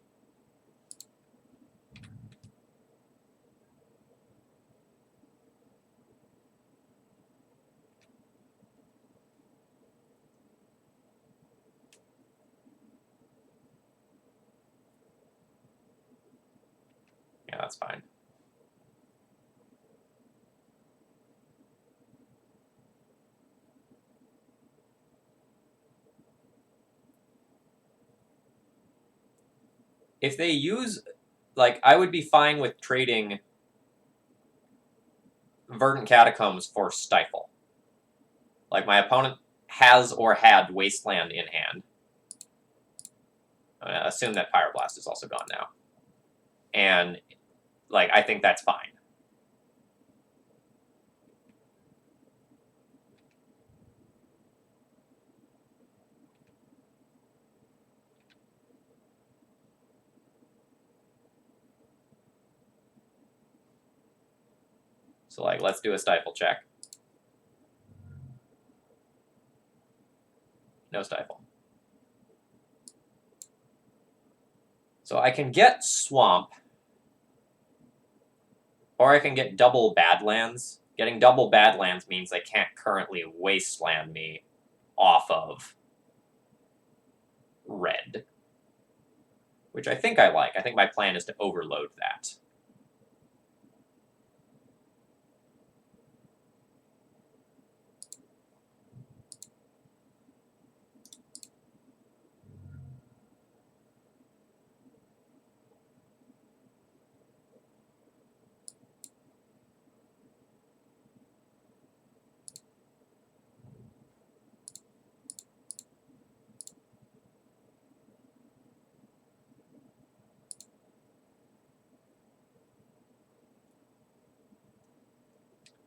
Yeah, that's fine. If they use, I would be fine with trading Verdant Catacombs for Stifle. My opponent has or had Wasteland in hand. I'm going to assume that Pyroblast is also gone now. And, I think that's fine. So, let's do a Stifle check. No Stifle. So I can get Swamp, or I can get double Badlands. Getting double Badlands means they can't currently Wasteland me off of red, which I think I like. I think my plan is to overload that.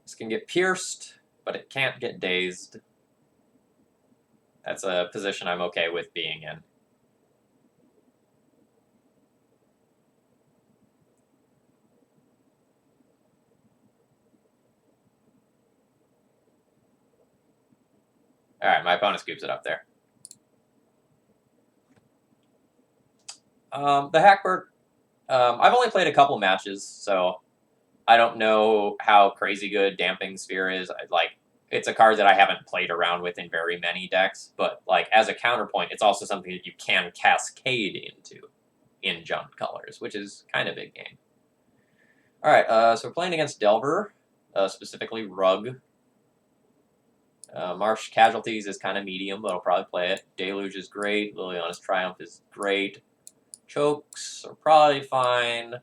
This can get pierced, but it can't get dazed. That's a position I'm okay with being in. Alright, my opponent scoops it up there. The Hackbird, I've only played a couple matches, so I don't know how crazy good Damping Sphere is. It's a card that I haven't played around with in very many decks, but as a counterpoint, it's also something that you can cascade into in Jund colors, which is kind of big game. Alright, so we're playing against Delver, specifically Rug. Marsh Casualties is kind of medium, but I'll probably play it. Deluge is great. Liliana's Triumph is great. Chokes are probably fine.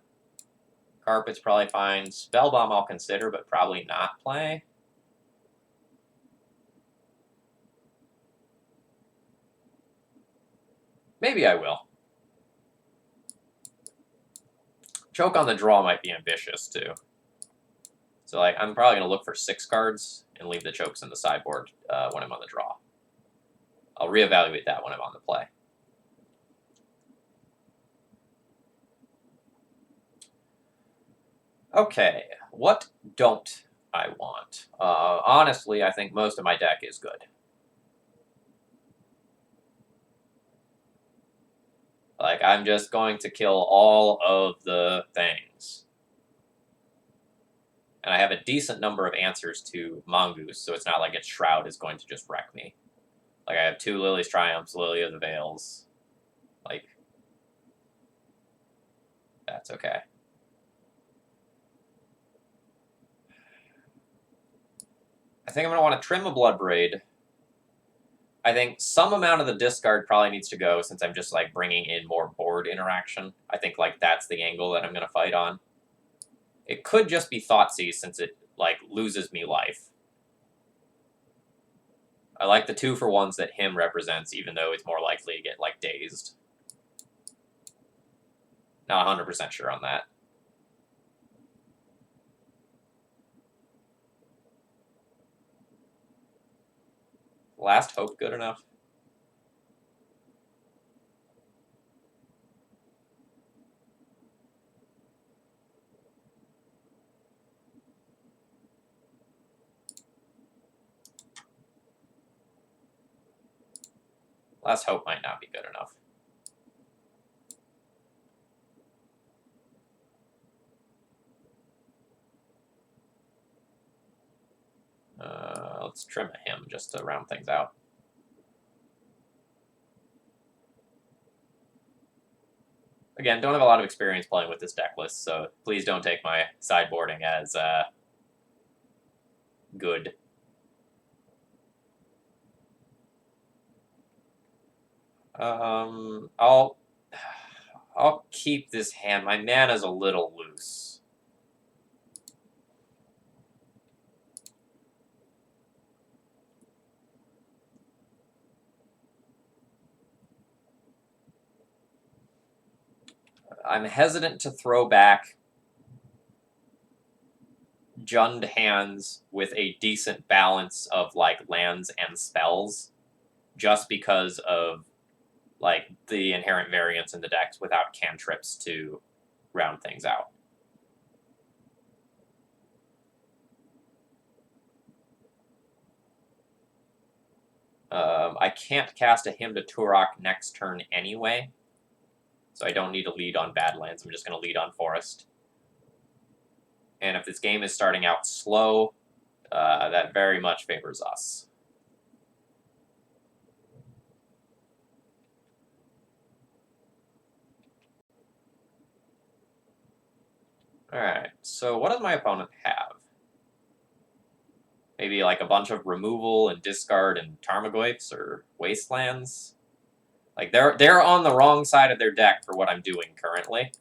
Carpet's probably fine. Spellbomb I'll consider, but probably not play. Maybe I will. Choke on the draw might be ambitious, too. So, I'm probably going to look for 6 cards and leave the chokes in the sideboard when I'm on the draw. I'll reevaluate that when I'm on the play. Okay, what don't I want. Honestly, I think most of my deck is good. Like, I'm just going to kill all of the things. And I have a decent number of answers to Mongoose, so it's not like its Shroud is going to just wreck me. Like, I have 2 Lily's Triumphs, Lily of the Veils. Like, that's okay. I think I'm going to want to trim a Bloodbraid. I think some amount of the discard probably needs to go since I'm just, like, bringing in more board interaction. I think, like, that's the angle that I'm going to fight on. It could just be Thoughtseize since it, like, loses me life. I like the 2-for-1s that him represents, even though it's more likely to get, like, dazed. Not 100% sure on that. Last Hope good enough? Last Hope might not be good enough. Let's trim him just to round things out. Again, don't have a lot of experience playing with this deck list, so please don't take my sideboarding as good. I'll keep this hand. My mana's a little loose. I'm hesitant to throw back Jund hands with a decent balance of, like, lands and spells, just because of, like, the inherent variance in the decks without cantrips to round things out. I can't cast a Hymn to Turok next turn anyway, so I don't need to lead on Badlands. I'm just going to lead on Forest. And if this game is starting out slow, that very much favors us. Alright, so what does my opponent have? Maybe like a bunch of removal and discard and Tarmogoyfs or Wastelands? Like, they're on the wrong side of their deck for what I'm doing currently.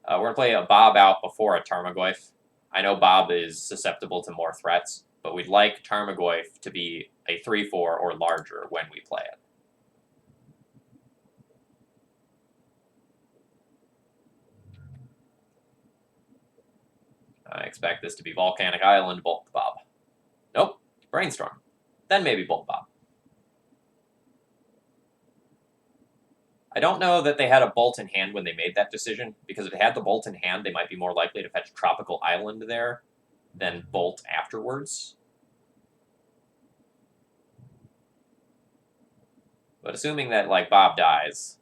We're going to play a Bob out before a Tarmogoyf. I know Bob is susceptible to more threats, but we'd like Tarmogoyf to be a 3-4 or larger when we play it. I expect this to be Volcanic Island, Bolt Bob. Nope, Brainstorm. Then maybe Bolt Bob. I don't know that they had a Bolt in hand when they made that decision, because if they had the Bolt in hand, they might be more likely to fetch Tropical Island there than Bolt afterwards. But assuming that, like, Bob dies...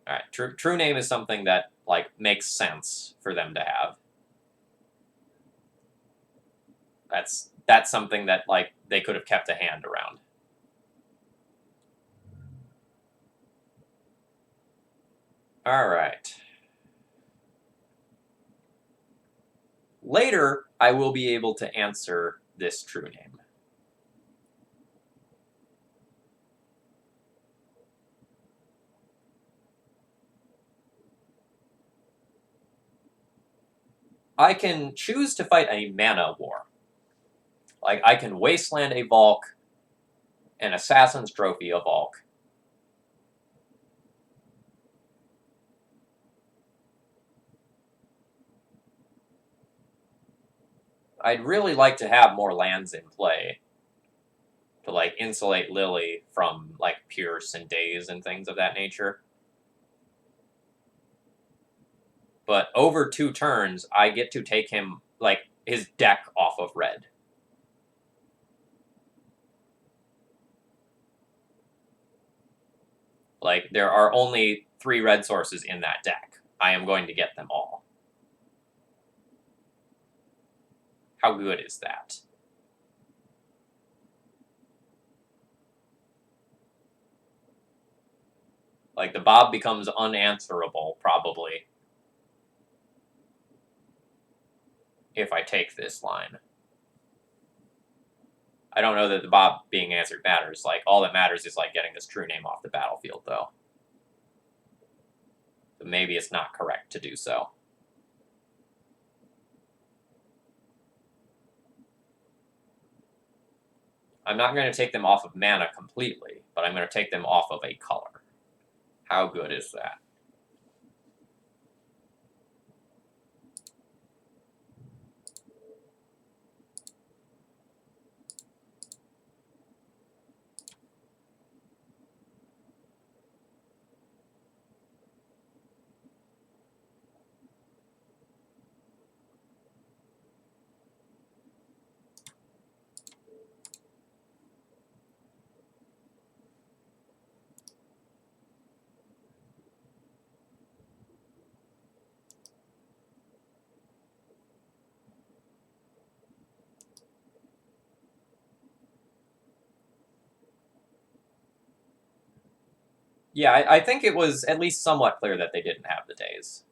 Alright, True Name is something that, like, makes sense for them to have. That's something that, like, they could have kept a hand around. Alright. Later, I will be able to answer this True Name. I can choose to fight a mana war. Like, I can Wasteland a Valk, an Assassin's Trophy a Valk. I'd really like to have more lands in play to, like, insulate Lily from, like, Pierce and Daze and things of that nature. But over 2 turns, I get to take him, like, his deck off of red. Like, there are only 3 red sources in that deck. I am going to get them all. How good is that? Like, the Bob becomes unanswerable, probably, if I take this line. I don't know that the Bob being answered matters. Like, all that matters is, like, getting this true name off the battlefield, though. So maybe it's not correct to do so. I'm not going to take them off of mana completely, but I'm going to take them off of a color. How good is that? Yeah, I think it was at least somewhat clear that they didn't have the days.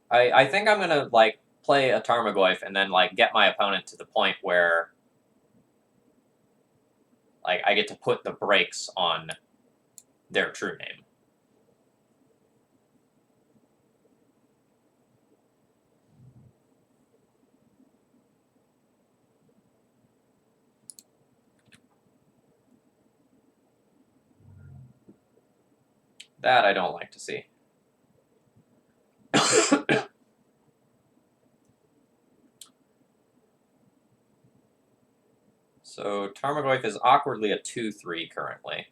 I think I'm going to, like, play a Tarmogoyf and then, like, get my opponent to the point where, like, I get to put the brakes on their true name. That I don't like to see. So Tarmogoyf is awkwardly a 2/3 currently.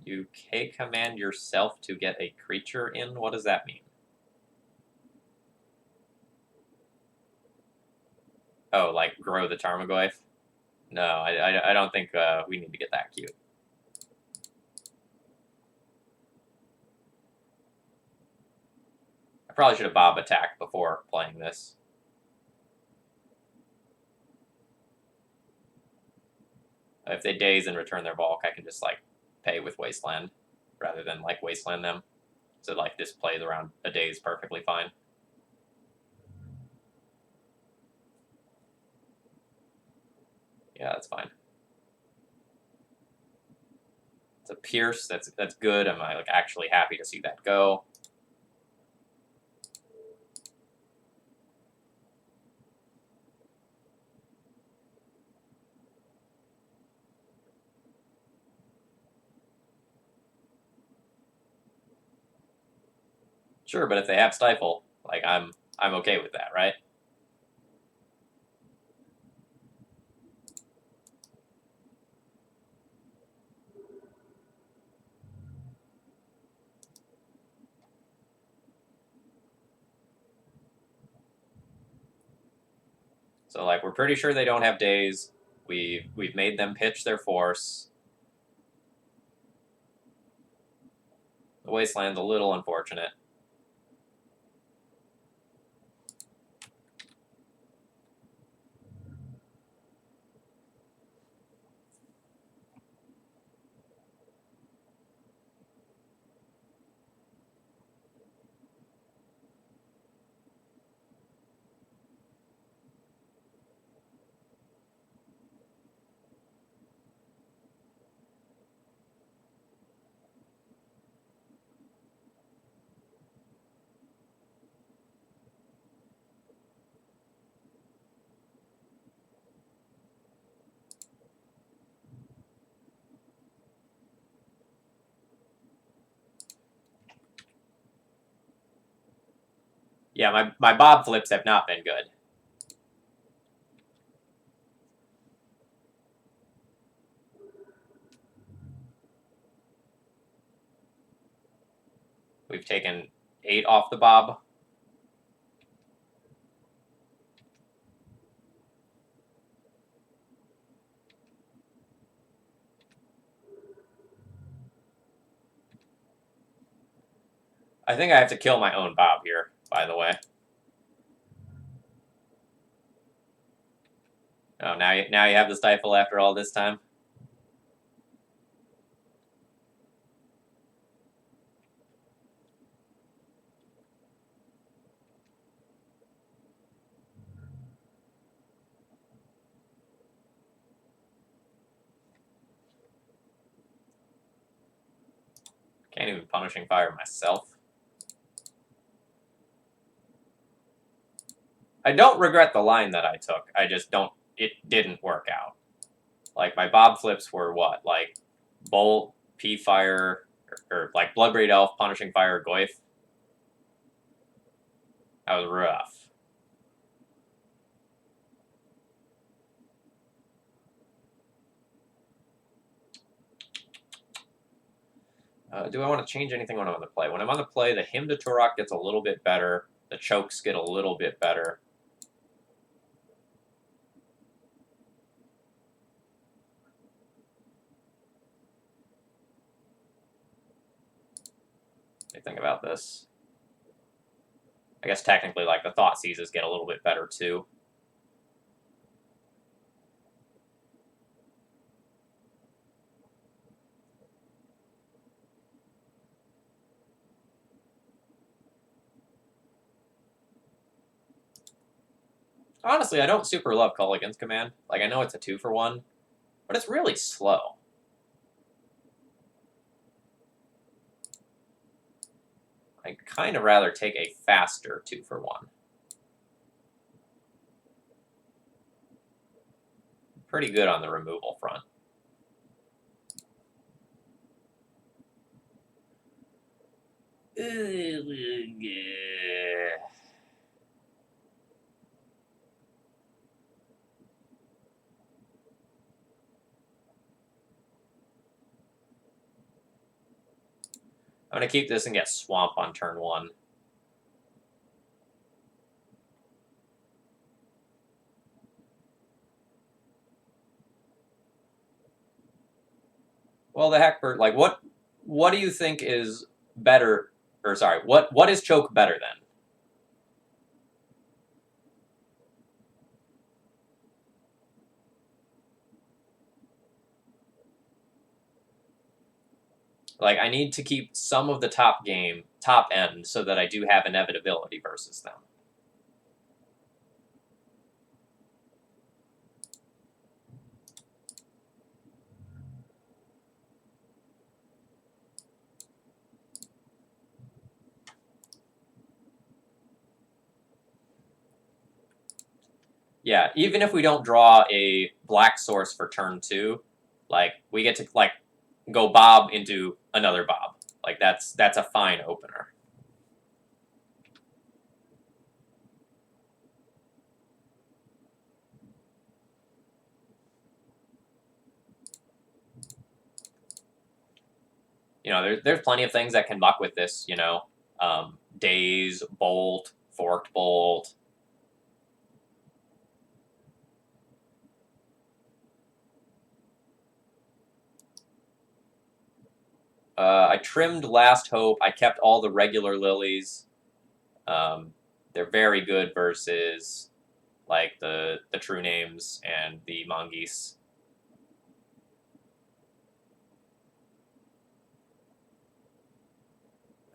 You K-command yourself to get a creature in? What does that mean? Oh, like grow the Tarmogoyf? No, I don't think we need to get that cute. I probably should have Bob attacked before playing this. If they daze and return their bulk, I can just, like, pay with Wasteland rather than, like, Wasteland them. So, like, this plays around a daze perfectly fine. Yeah, that's fine. It's a Pierce. That's good. I'm, like, actually happy to see that go. Sure, but if they have Stifle, like, I'm okay with that, right? So, like, we're pretty sure they don't have daze. We've made them pitch their force. The Wasteland's a little unfortunate. Yeah, my bob flips have not been good. We've taken 8 off the bob. I think I have to kill my own bob here, by the way. Oh, now you have the stifle after all this time? Can't even punishing fire myself. I don't regret the line that I took. I just don't... It didn't work out. Like, my bob flips were what? Like, bolt, P-fire, or like Bloodbraid Elf, punishing fire, Goyf. That was rough. Do I want to change anything when I'm on the play? When I'm on the play, the Hymn to Turok gets a little bit better. The chokes get a little bit better. What do you think about this? I guess technically, like, the Thought Seizes get a little bit better, too. Honestly, I don't super love Culligan's Command. Like, I know it's a 2-for-1, but it's really slow. I'd kind of rather take a faster 2-for-1. Pretty good on the removal front. I'm going to keep this and get Swamp on turn 1. Well, the Hackbird, like, what do you think is better, or sorry, what is Choke better than? Like, I need to keep some of the top end, so that I do have inevitability versus them. Yeah, even if we don't draw a black source for turn 2, like, we get to, like, go Bob into another Bob. Like, that's a fine opener. You know, there's plenty of things that can muck with this, you know. Daze, Bolt, Forked Bolt. I trimmed Last Hope. I kept all the regular lilies. They're very good versus, like, the True Names and the Mongoose.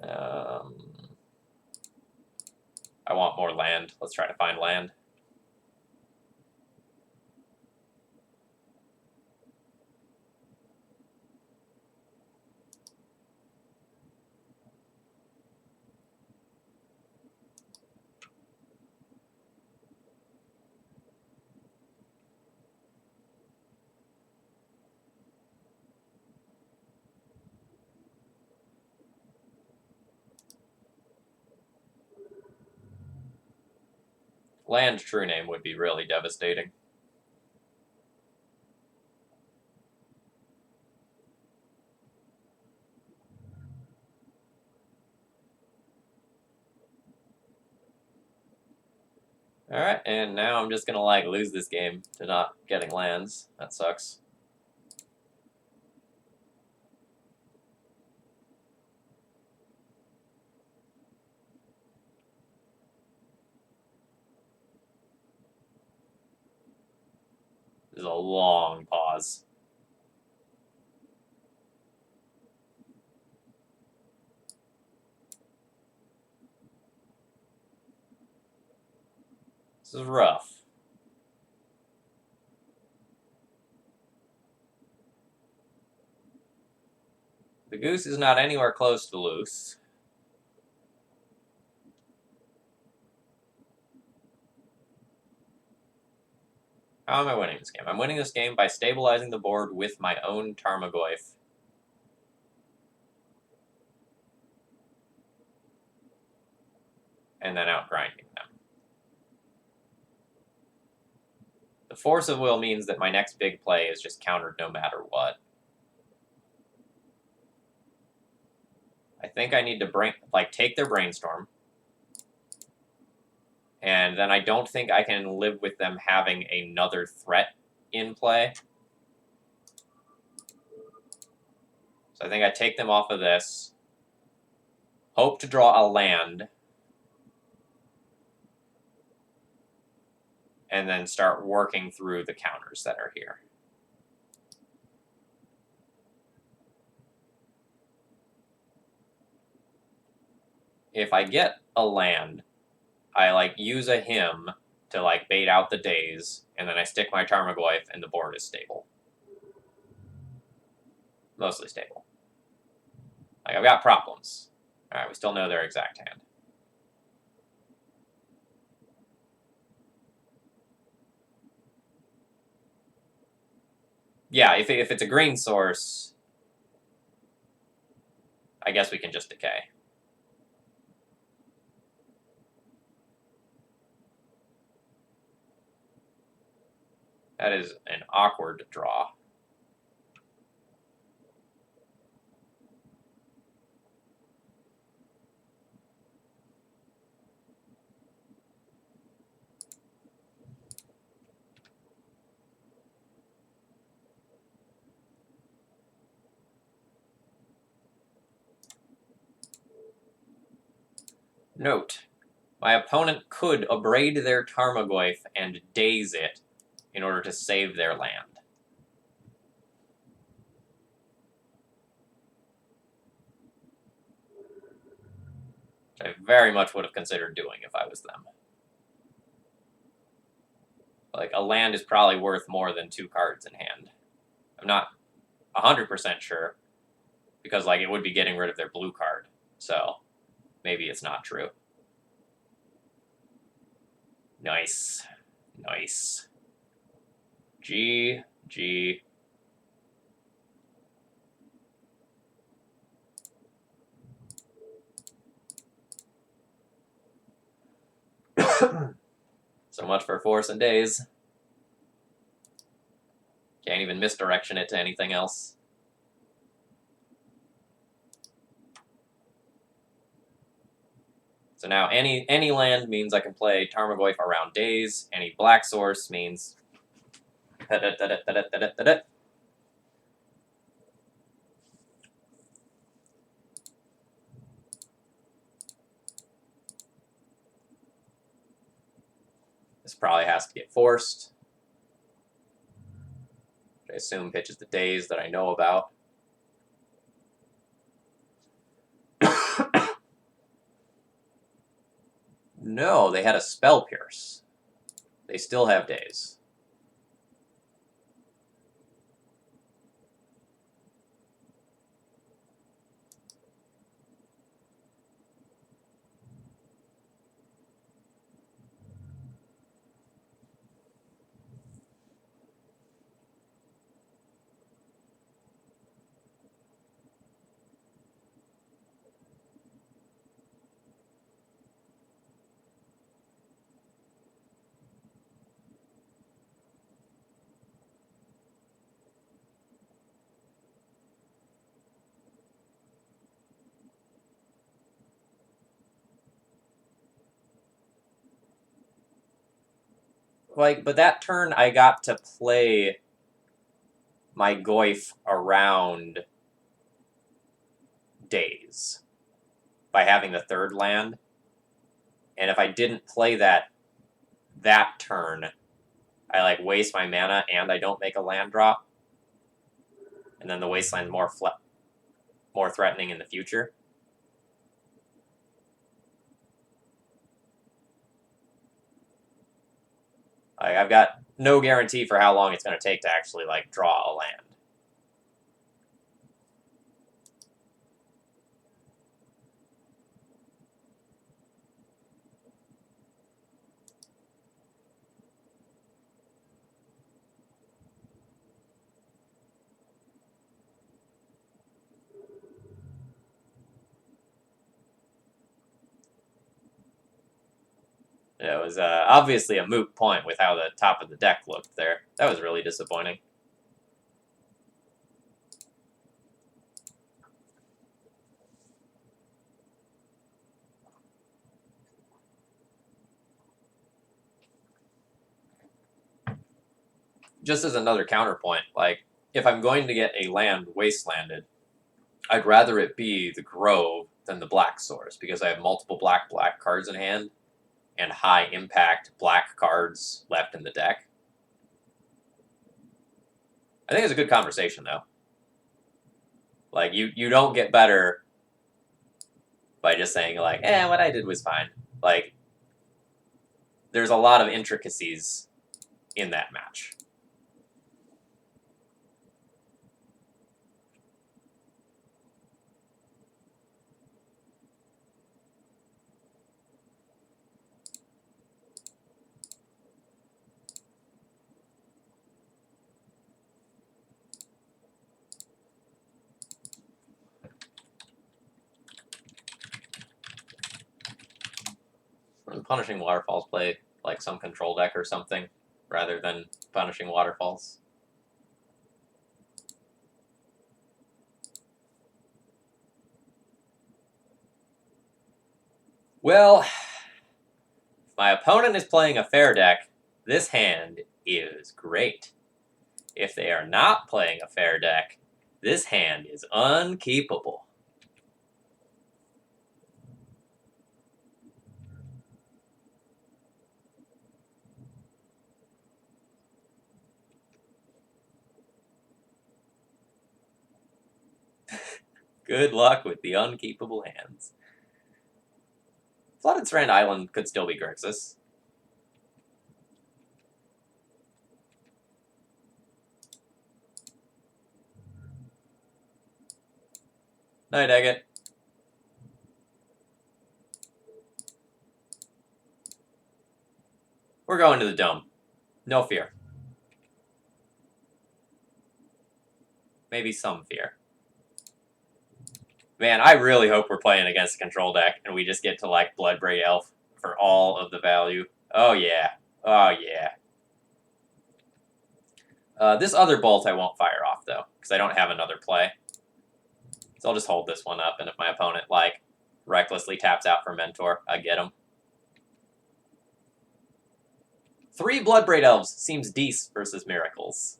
I want more land. Let's try to find land. Land true name would be really devastating. Alright, and now I'm just gonna, like, lose this game to not getting lands. That sucks. This is a long pause. This is rough. The goose is not anywhere close to loose. How am I winning this game? I'm winning this game by stabilizing the board with my own Tarmogoyf. And then outgrinding them. The force of will means that my next big play is just countered no matter what. I think I need to take their brainstorm. And then I don't think I can live with them having another threat in play. So I think I take them off of this. Hope to draw a land. And then start working through the counters that are here. If I get a land, I use a hymn to bait out the days, and then I stick my Tarmogoyf, and the board is stable. Mostly stable. I've got problems. Alright, we still know their exact hand. Yeah, if it's a green source, I guess we can just decay. That is an awkward draw. Note, my opponent could abrade their Tarmogoyf and daze it in order to save their land. Which I very much would have considered doing if I was them. A land is probably worth more than 2 cards in hand. I'm not 100% sure, because it would be getting rid of their blue card, so maybe it's not true. Nice. Nice. G. So much for force and days. Can't even misdirection it to anything else. So now any land means I can play Tarmogoyf around days. Any black source means... This probably has to get forced. Which I assume pitches the days that I know about. No, they had a Spell Pierce. They still have days. Like, but that turn I got to play my Goyf around days by having the third land. And if I didn't play that turn, I like waste my mana and I don't make a land drop. And then the Wasteland's more threatening in the future. Like, I've got no guarantee for how long it's going to take to actually like draw a land. It was obviously a moot point with how the top of the deck looked there. That was really disappointing. Just as another counterpoint, like, if I'm going to get a land wastelanded, I'd rather it be the Grove than the Black Source, because I have multiple black cards in hand and high impact black cards left in the deck. I think it's a good conversation, though. Like, you don't get better by just saying, like, what I did was fine. Like, there's a lot of intricacies in that match. Punishing Waterfalls play like some control deck or something, rather than Punishing Waterfalls. Well, if my opponent is playing a fair deck, this hand is great. If they are not playing a fair deck, this hand is unkeepable. Good luck with the unkeepable hands. Flooded Strand Island could still be Grixis. Night, Agate. We're going to the Dome. No fear. Maybe some fear. Man, I really hope we're playing against a control deck and we just get to, like, Bloodbraid Elf for all of the value. Oh, yeah. Oh, yeah. This other bolt I won't fire off, though, because I don't have another play. So I'll just hold this one up, and if my opponent, like, recklessly taps out for Mentor, I get him. 3 Bloodbraid Elves seems decent versus Miracles.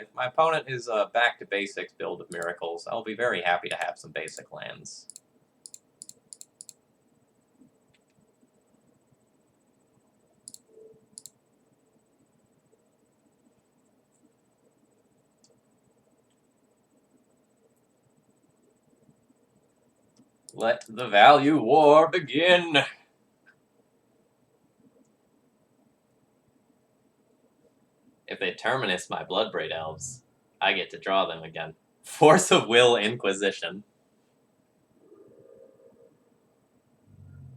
If my opponent is a back-to-basics build of Miracles, I'll be very happy to have some basic lands. Let the value war begin! If they Terminus my Bloodbraid Elves, I get to draw them again. Force of Will Inquisition.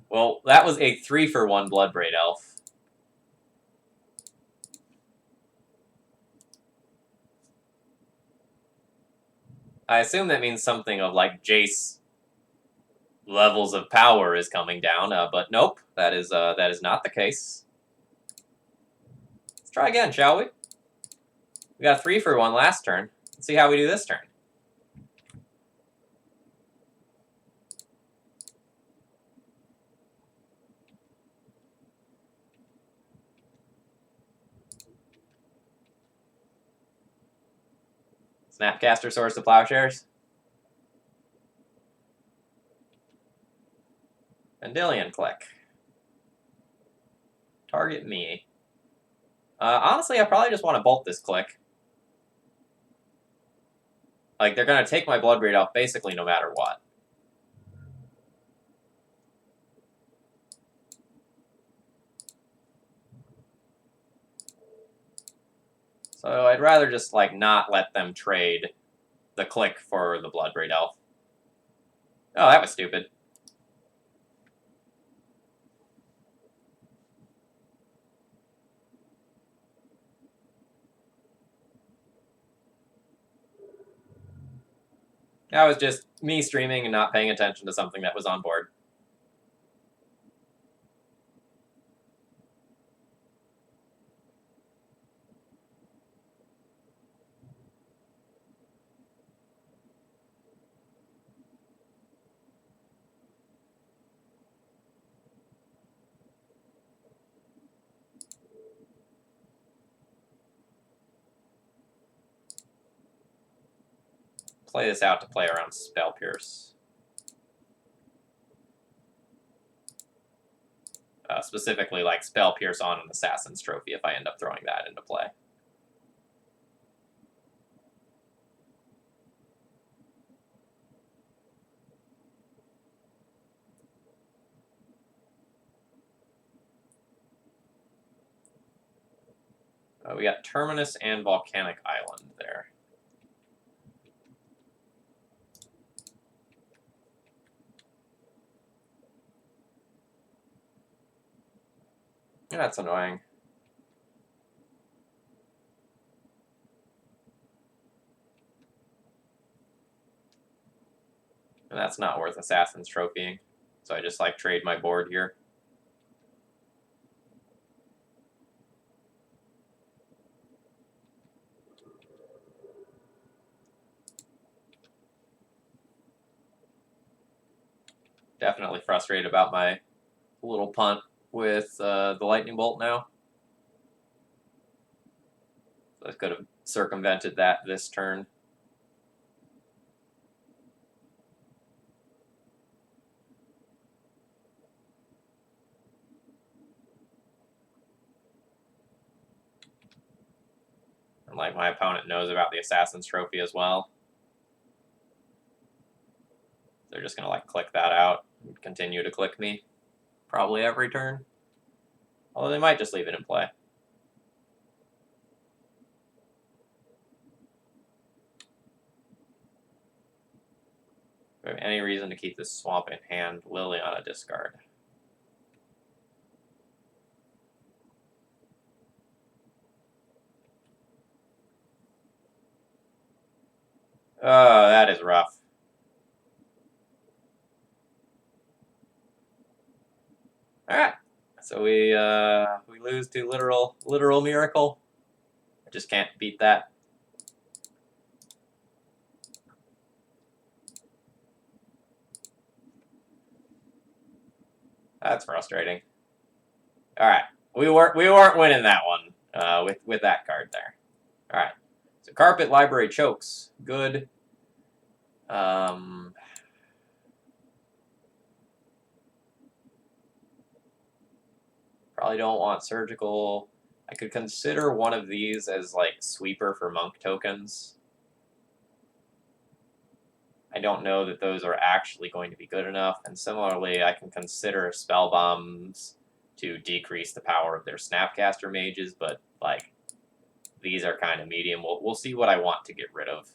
Well, that was a 3-for-1 Bloodbraid Elf. I assume that means something of, like, Jace levels of power is coming down, but nope, that is not the case. Let's try again, shall we? We got a 3 for 1 last turn. Let's see how we do this turn. Snapcaster Source to Plowshares. Vendilion Click. Target me. Honestly, I probably just want to bolt this click. Like, they're going to take my Blood Braid off basically no matter what. So I'd rather just, like, not let them trade the click for the Blood Braid Elf. Oh, that was stupid. That was just me streaming and not paying attention to something that was on board. Play this out to play around Spell Pierce. Specifically, like, Spell Pierce on an Assassin's Trophy if I end up throwing that into play. We got Terminus and Volcanic Island there. That's annoying. And that's not worth Assassin's Trophying. So I just, like, trade my board here. Definitely frustrated about my little punt with the Lightning Bolt now. So I could have circumvented that this turn. And, like, my opponent knows about the Assassin's Trophy as well. They're just going to, like, click that out and continue to click me probably every turn. Although they might just leave it in play. If I have any reason to keep this swamp in hand, Liliana discard. Oh, that is rough. All right, so we lose to literal miracle. I just can't beat that. That's frustrating. All right, we weren't winning that one with that card there. All right, so Carpet Library Chokes, good. Probably don't want Surgical. I could consider one of these as, like, Sweeper for Monk tokens. I don't know that those are actually going to be good enough. And similarly, I can consider Spell Bombs to decrease the power of their Snapcaster mages, but, like, these are kind of medium. We'll see what I want to get rid of.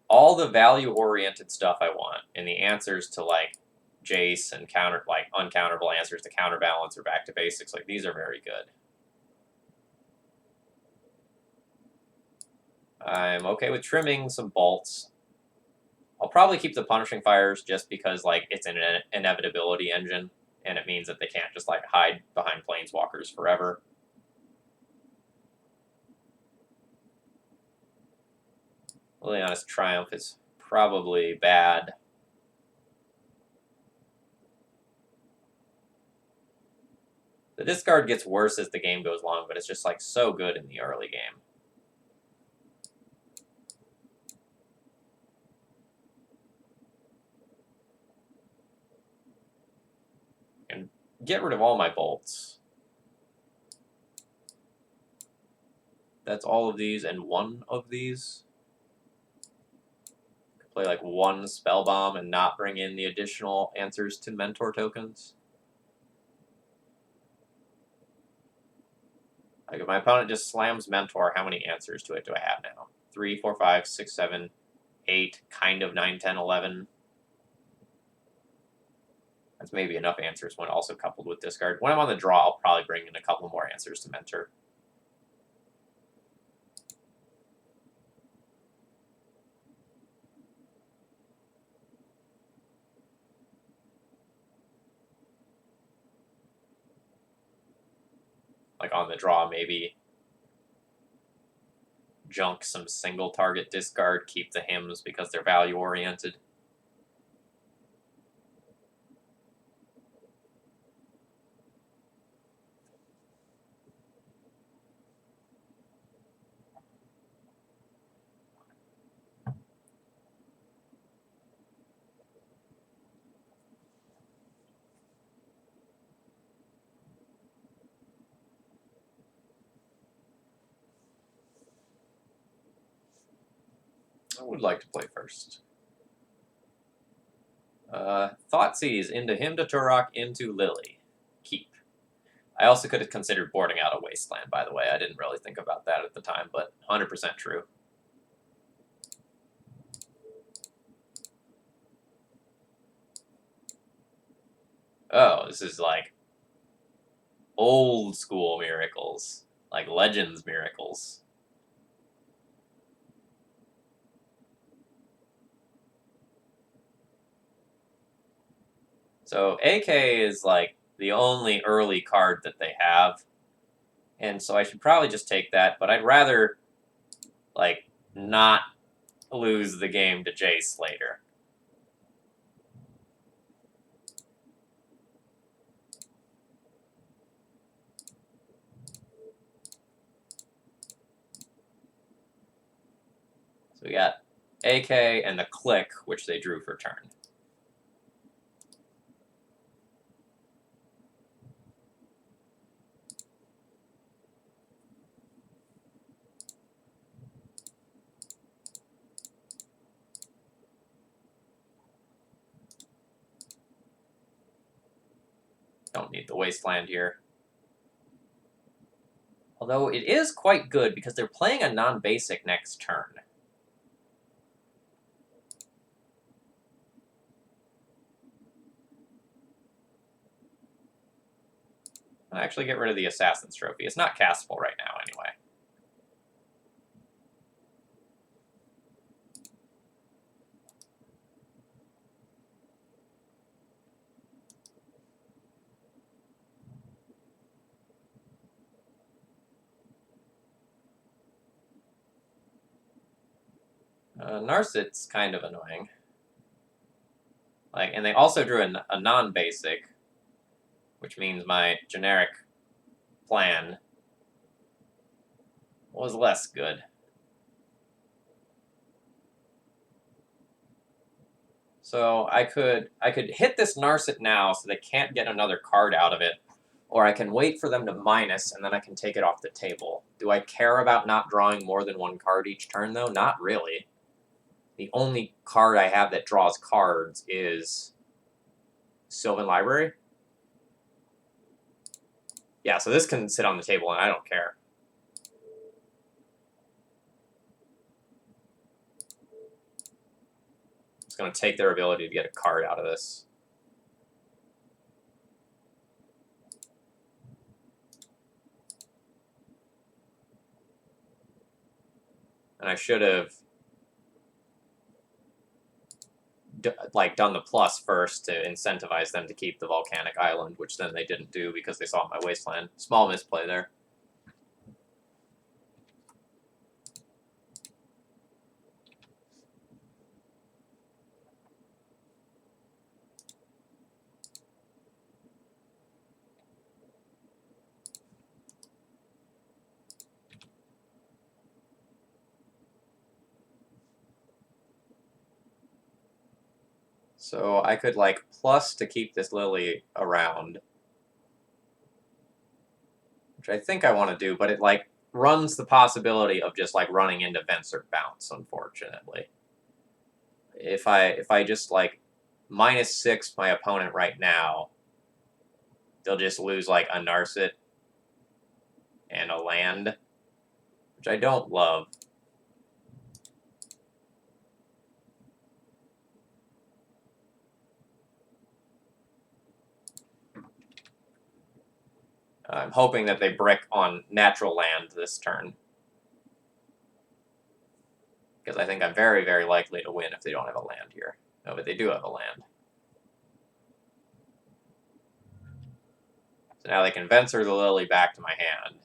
All the value-oriented stuff I want, and the answers to, like, Jace and uncounterable answers to Counterbalance or Back to Basics, like, these are very good. I'm okay with trimming some bolts. I'll probably keep the punishing fires just because, like, it's an inevitability engine, and it means that they can't just, like, hide behind planeswalkers forever. Liliana's Triumph is probably bad. The discard gets worse as the game goes along, but it's just, like, so good in the early game. And get rid of all my bolts. That's all of these and one of these. Play like one spell bomb and not bring in the additional answers to mentor tokens. Like if my opponent just slams mentor, how many answers to it do I have now? 3, 4, 5, 6, 7, 8, kind of 9, 10, 11. That's maybe enough answers when also coupled with discard. When I'm on the draw, I'll probably bring in a couple more answers to mentor. Like on the draw, maybe junk some single target discard, keep the hymns because they're value oriented. I would like to play first. Thoughtseize into him to Turok into Lily. Keep. I also could have considered boarding out a Wasteland, by the way. I didn't really think about that at the time, but 100% true. Oh, this is like old school miracles. Like Legends miracles. So AK is like the only early card that they have. And so I should probably just take that, but I'd rather like not lose the game to Jace later. So we got AK and the Click, which they drew for turn. Don't need the Wasteland here. Although it is quite good because they're playing a non-basic next turn. I'll actually get rid of the Assassin's Trophy. It's not castable right now anyway. Narset's kind of annoying. Like, and they also drew a non-basic, which means my generic plan was less good. So I could hit this Narset now so they can't get another card out of it, or I can wait for them to minus and then I can take it off the table. Do I care about not drawing more than one card each turn though? Not really. The only card I have that draws cards is Sylvan Library. Yeah, so this can sit on the table and I don't care. It's going to take their ability to get a card out of this. And I should have done the plus first to incentivize them to keep the volcanic island, which then they didn't do because they saw my wasteland. Small misplay there. So I could like plus to keep this lily around, which I think I want to do, but it like runs the possibility of just like running into Venser bounce, unfortunately. If I just like -6 my opponent right now, they'll just lose like a Narset and a land, which I don't love. I'm hoping that they brick on natural land this turn, because I think I'm very, very likely to win if they don't have a land here. No, but they do have a land. So now they can Venser the Lily back to my hand.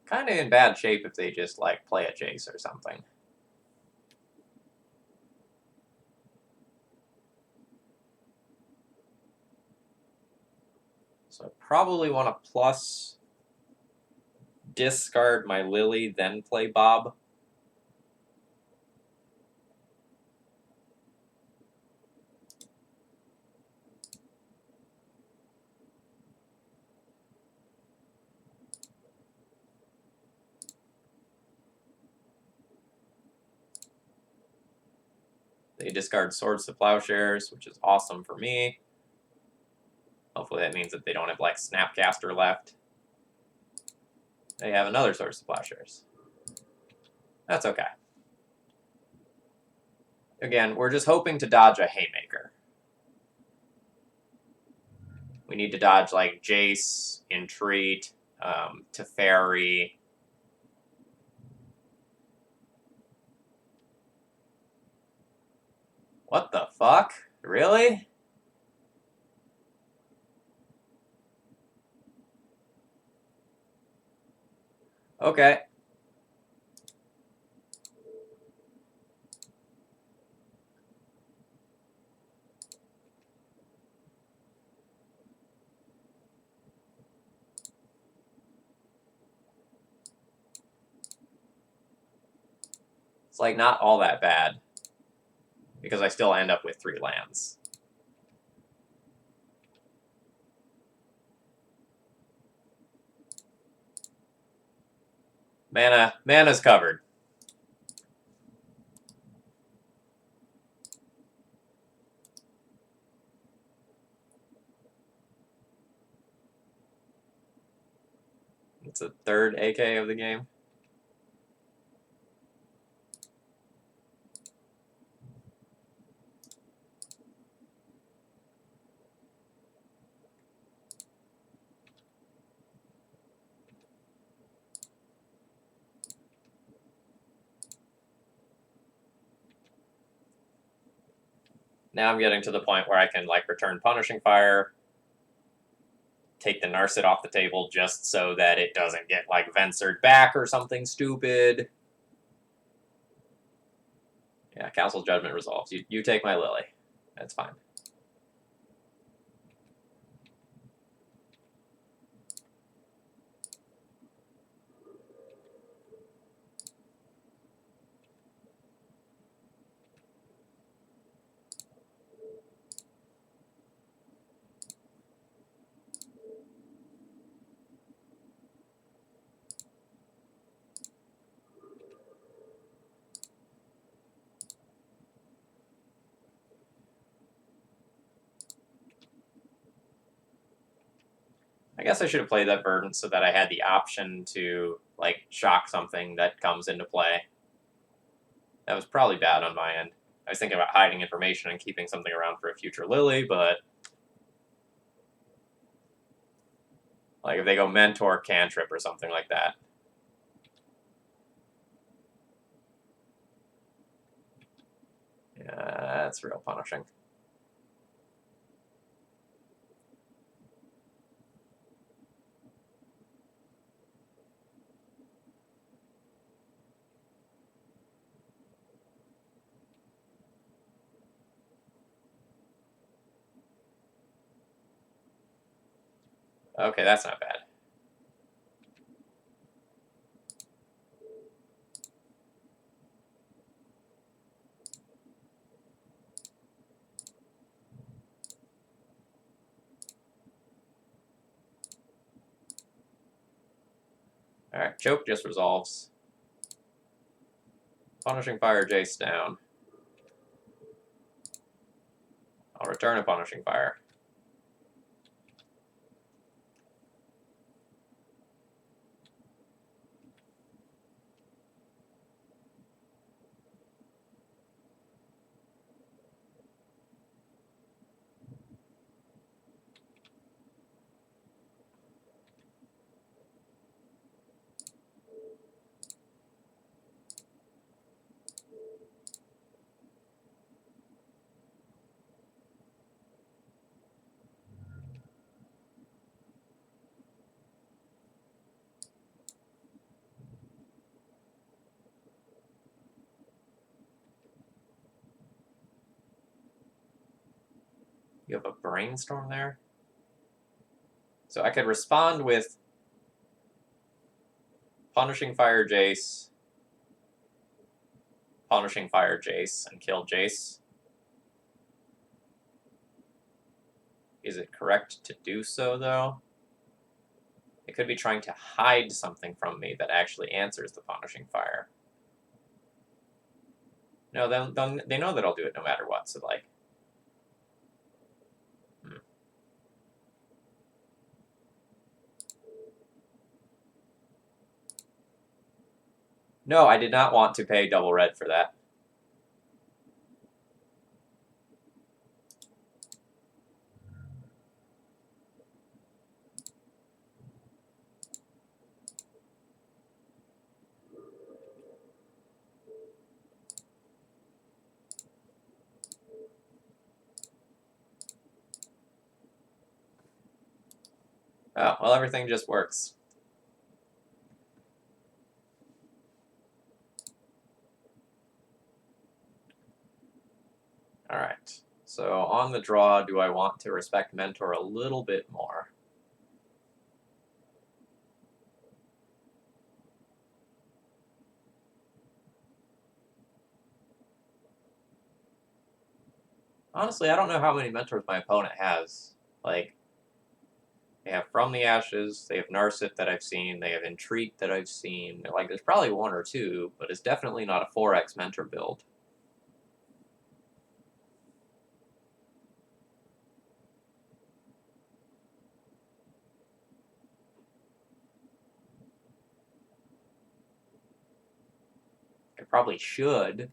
Kind of in bad shape if they just like play a chase or something. So I probably want to plus discard my Lily, then play Bob. They discard Swords to Plowshares, which is awesome for me. Hopefully that means that they don't have like Snapcaster left. They have another Swords to Plowshares. That's okay. Again, we're just hoping to dodge a Haymaker. We need to dodge like Jace, Entreat, Teferi. What the fuck? Really? Okay. It's like not all that bad, because I still end up with 3 lands. Mana's covered. It's the 3rd AK of the game. Now I'm getting to the point where I can like return Punishing Fire, take the Narset off the table just so that it doesn't get like Vensered back or something stupid. Yeah, Council Judgment resolves. You take my Lily. That's fine. I guess I should have played that Verdant so that I had the option to, like, shock something that comes into play. That was probably bad on my end. I was thinking about hiding information and keeping something around for a future Lily, but... like, if they go Mentor, Cantrip, or something like that. Yeah, that's real punishing. Okay, that's not bad. Alright, Choke just resolves. Punishing Fire Jace down. I'll return a Punishing Fire. You have a Brainstorm there? So I could respond with Punishing Fire Jace, Punishing Fire Jace, and kill Jace. Is it correct to do so, though? It could be trying to hide something from me that actually answers the Punishing Fire. No, then they know that I'll do it no matter what, so, like... No, I did not want to pay double red for that. Oh, well, everything just works. Alright, so on the draw, do I want to respect Mentor a little bit more? Honestly, I don't know how many Mentors my opponent has. Like, they have From the Ashes, they have Narset that I've seen, they have Entreat that I've seen. Like, there's probably one or two, but it's definitely not a 4x Mentor build. I probably should.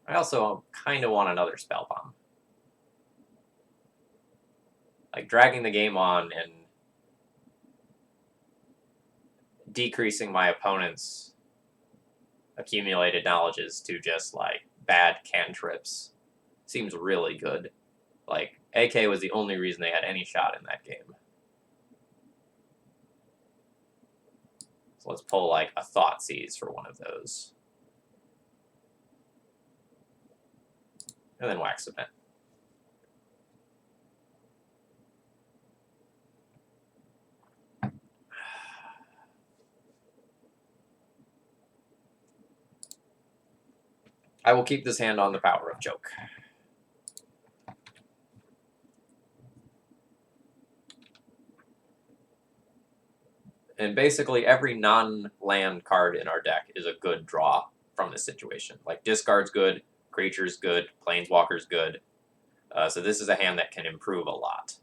I also kind of want another Spell Bomb. Like, dragging the game on and decreasing my opponent's accumulated knowledges to just, like, bad cantrips seems really good. Like, AK was the only reason they had any shot in that game. So let's pull, like, a Thoughtseize for one of those. And then Wax Event. I will keep this hand on the power of Choke. And basically every non-land card in our deck is a good draw from this situation. Like discard's good, creature's good, planeswalker's good. So this is a hand that can improve a lot.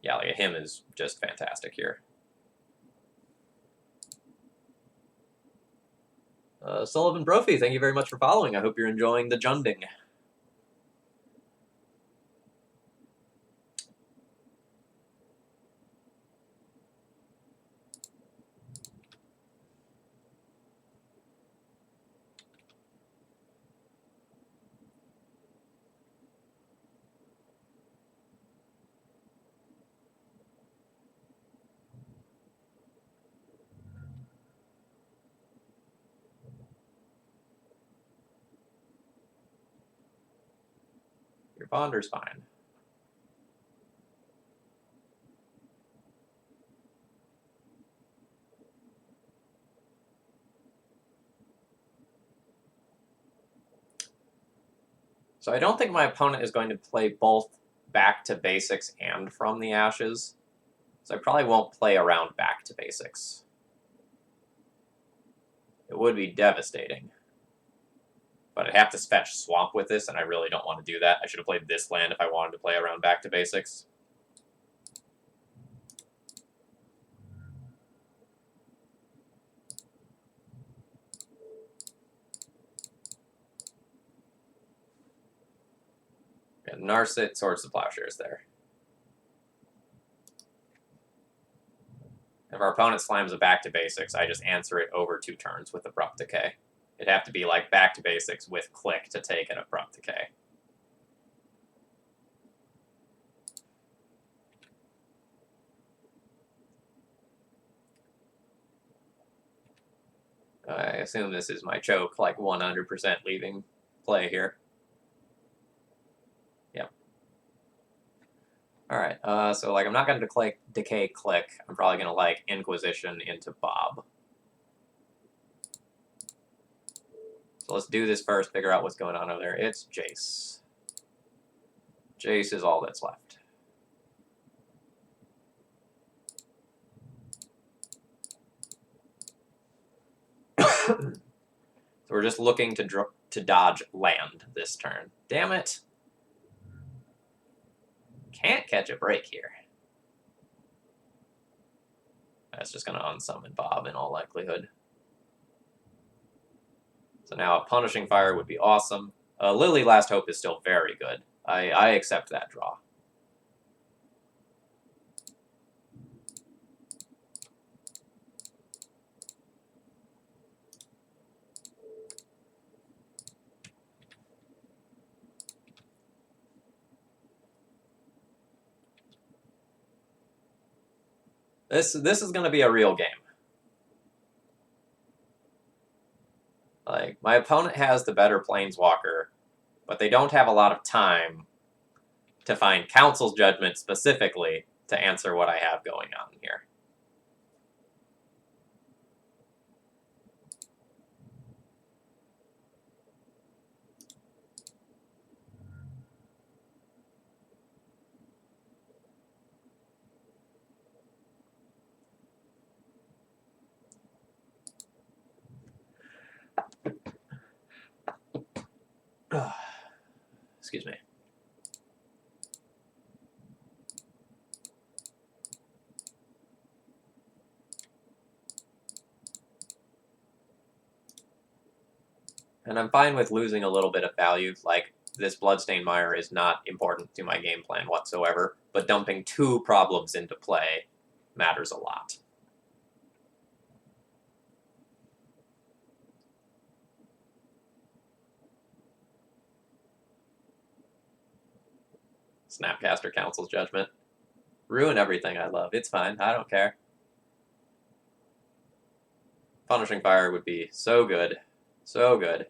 Yeah, like him is just fantastic here. Sullivan Brophy, thank you very much for following. I hope you're enjoying the Junding. Your Ponder's fine. So I don't think my opponent is going to play both Back to Basics and From the Ashes. So I probably won't play around Back to Basics. It would be devastating. But I'd have to fetch Swamp with this, and I really don't want to do that. I should have played this land if I wanted to play around Back to Basics. Yeah, Narset, Swords to Plowshares there. If our opponent slams a Back to Basics, I just answer it over 2 turns with Abrupt Decay. It'd have to be like Back to Basics with Click to take an Abrupt Decay. I assume this is my choke, like 100% leaving play here. Yep. Alright, so like I'm not going to decay Click. I'm probably going to like Inquisition into Bob. So let's do this first, figure out what's going on over there. It's Jace. Jace is all that's left. So we're just looking to dodge land this turn. Damn it. Can't catch a break here. That's just going to unsummon Bob in all likelihood. So now a Punishing Fire would be awesome. Lily Last Hope is still very good. I accept that draw. This is going to be a real game. Like, my opponent has the better Planeswalker, but they don't have a lot of time to find Council's Judgment specifically to answer what I have going on here. Excuse me. And I'm fine with losing a little bit of value. Like, this Bloodstained Mire is not important to my game plan whatsoever, but dumping 2 problems into play matters a lot. Snapcaster Council's Judgment. Ruin everything I love. It's fine. I don't care. Punishing Fire would be so good. So good.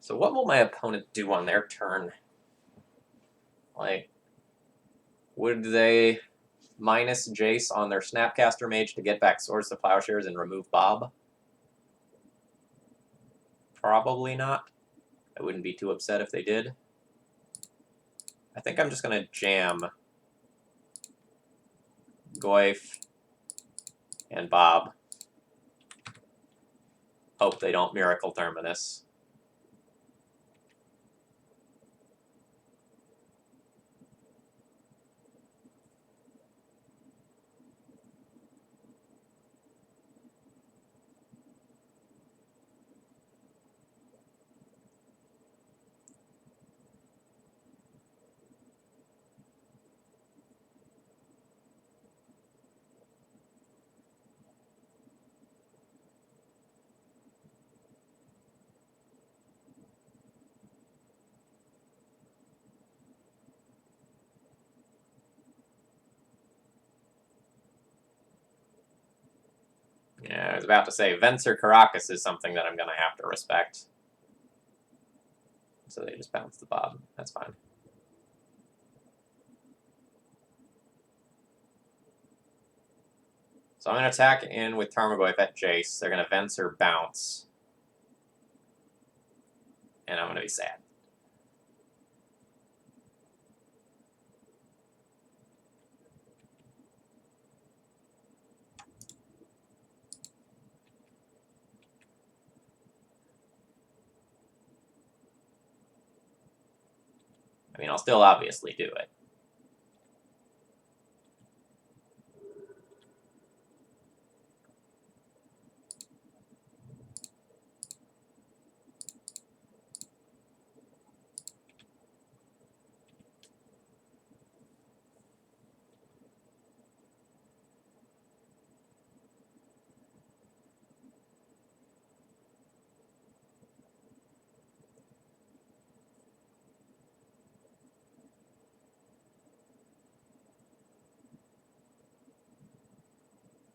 So what will my opponent do on their turn? Like, would they minus Jace on their Snapcaster Mage to get back Swords to Plowshares and remove Bob? Probably not. I wouldn't be too upset if they did. I think I'm just going to jam Goif and Bob. Hope they don't Miracle Terminus. Yeah, I was about to say, Venser Caracas is something that I'm going to have to respect. So they just bounce the Bob. That's fine. So I'm going to attack in with Tarmogoyf at Jace. They're going to Venser bounce. And I'm going to be sad. I mean, I'll still obviously do it.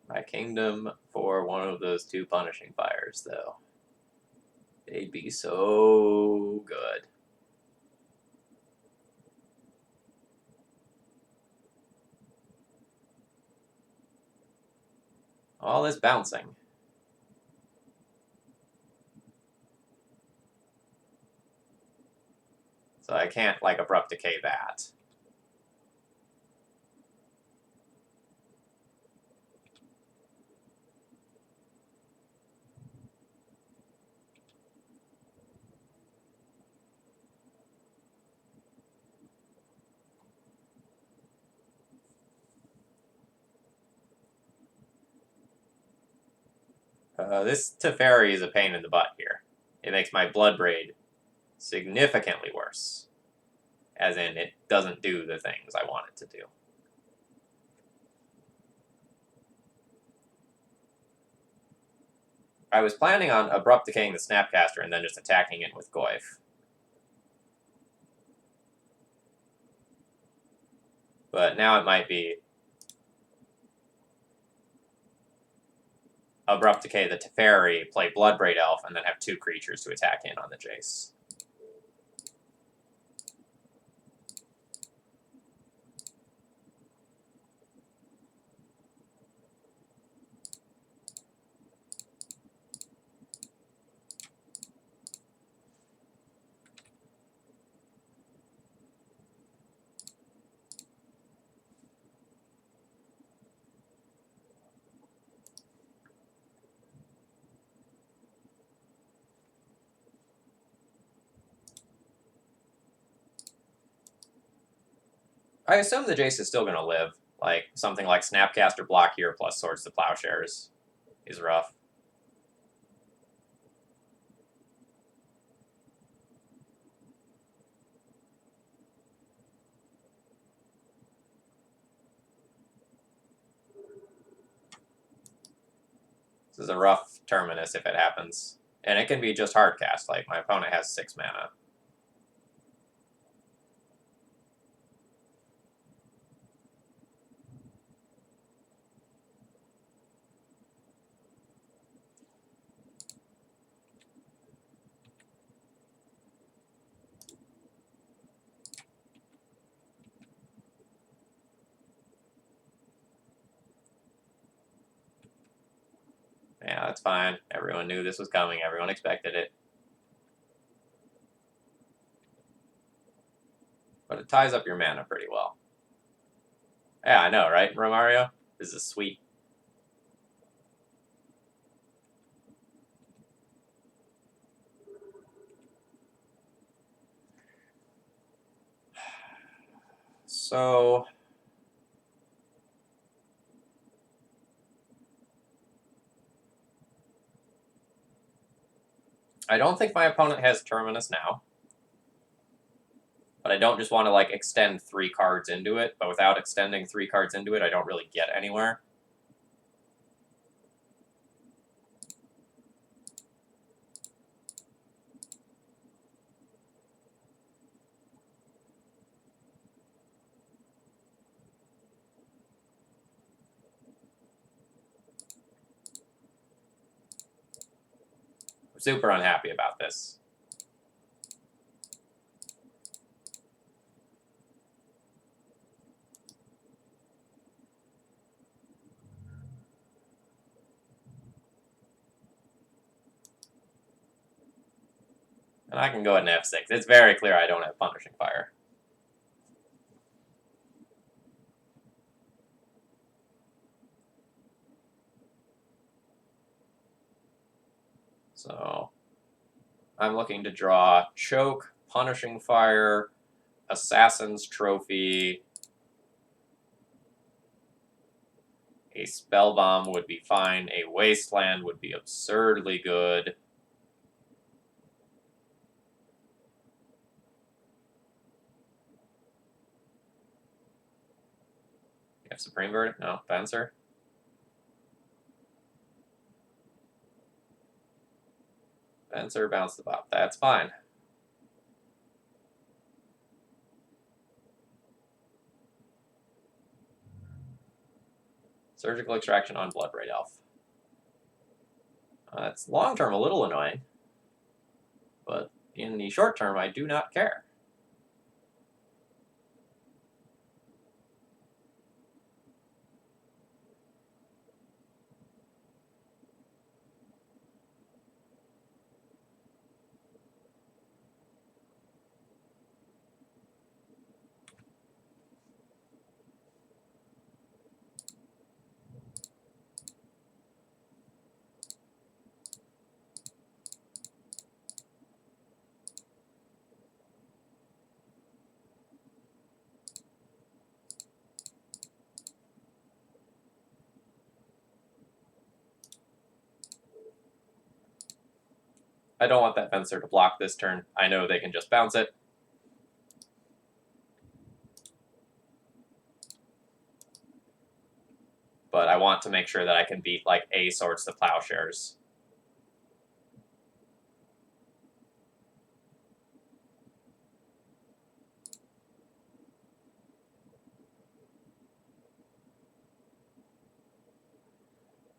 My kingdom for one of those two punishing fires, though. They'd be so good. All this bouncing. So I can't, like, Abrupt Decay that. This Teferi is a pain in the butt here. It makes my Blood Braid significantly worse. As in, it doesn't do the things I want it to do. I was planning on Abrupt Decaying the Snapcaster and then just attacking it with Goif. But now it might be Abrupt Decay the Teferi, play Bloodbraid Elf, and then have two creatures to attack in on the Jace. I assume the Jace is still going to live. Like, something like Snapcaster block here plus Swords to Plowshares is rough. This is a rough Terminus if it happens. And it can be just hard cast, like my opponent has 6 mana. Yeah, that's fine. Everyone knew this was coming. Everyone expected it. But it ties up your mana pretty well. Yeah, I know, right, Romario? This is sweet. So... I don't think my opponent has Terminus now. But I don't just want to, like, extend 3 cards into it. But without extending 3 cards into it, I don't really get anywhere. I'm super unhappy about this. And I can go ahead and F6. It's very clear I don't have Punishing Fire. So I'm looking to draw Choke, Punishing Fire, Assassin's Trophy. A Spell Bomb would be fine. A Wasteland would be absurdly good. You have Supreme Verdict? No. Fencer? Fencer, bounce the bop. That's fine. Surgical Extraction on Blood Red Elf. That's long term a little annoying, but in the short term, I do not care. I don't want that Fencer to block this turn. I know they can just bounce it. But I want to make sure that I can beat, like, A Swords to Plowshares.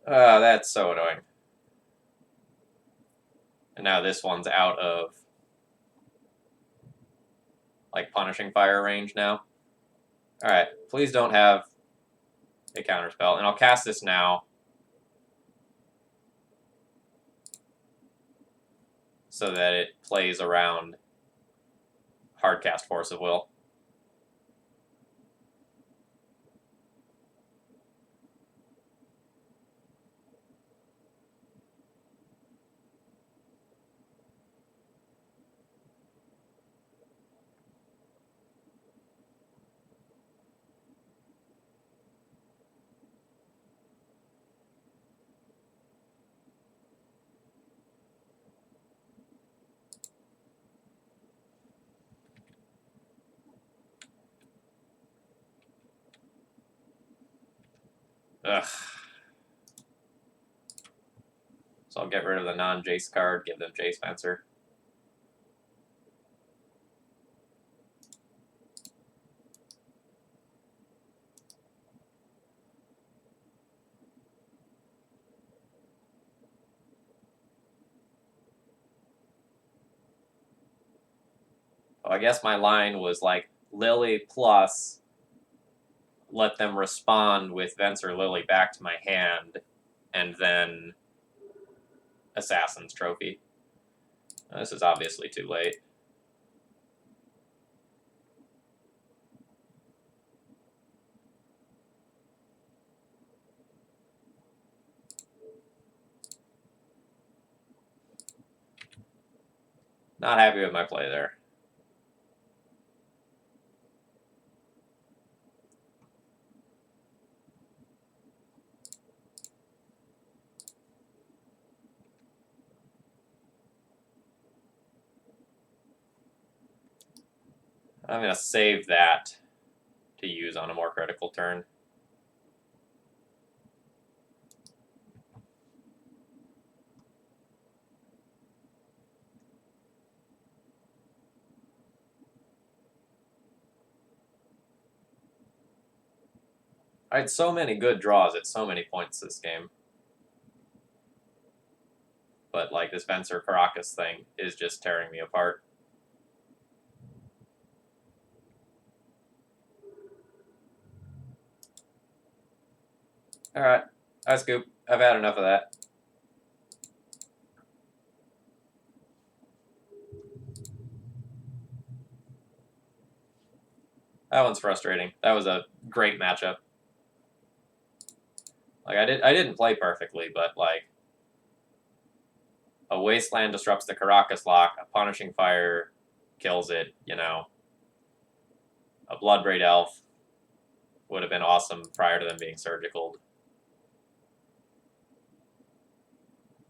That's so annoying. And now this one's out of, like, Punishing Fire range now. Alright, please don't have a counterspell. And I'll cast this now. So that it plays around Hardcast Force of Will. Ugh. So I'll get rid of the non-Jace card, give them Jace Fencer. So I guess my line was like Lily plus let them respond with Venser Lily back to my hand, and then Assassin's Trophy. This is obviously too late. Not happy with my play there. I'm going to save that to use on a more critical turn. I had so many good draws at so many points this game. But, like, this Venser Caracas thing is just tearing me apart. Alright, I scoop. I've had enough of that. That one's frustrating. That was a great matchup. Like, I didn't play perfectly, but, like, a Wasteland disrupts the Caracas lock, a Punishing Fire kills it, you know. A Bloodbraid Elf would have been awesome prior to them being surgical.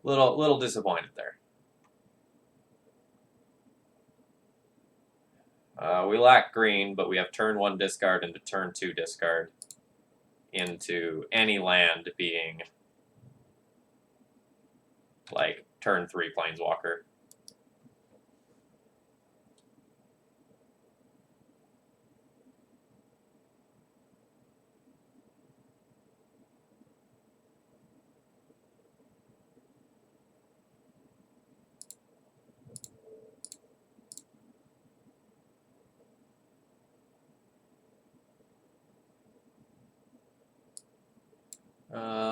Little disappointed there. We lack green, but we have turn 1 discard into turn 2 discard into any land being like turn 3 Planeswalker.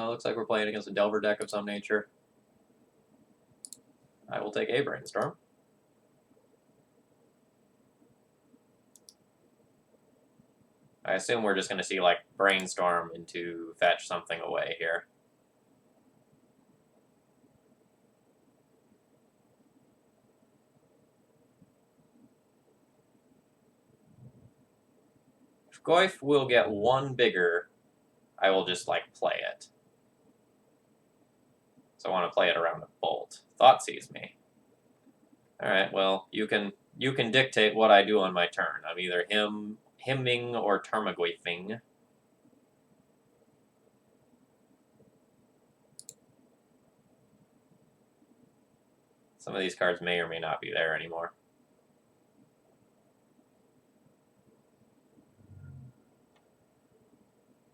Looks like we're playing against a Delver deck of some nature. I will take a Brainstorm. I assume we're just going to see, like, Brainstorm into fetch something away here. If Goyf will get one bigger, I will just, like, play it. So I want to play it around a Bolt. Thoughtseize me. Alright, well, you can dictate what I do on my turn. I'm either hymning or Tarmogoyfing. Some of these cards may or may not be there anymore.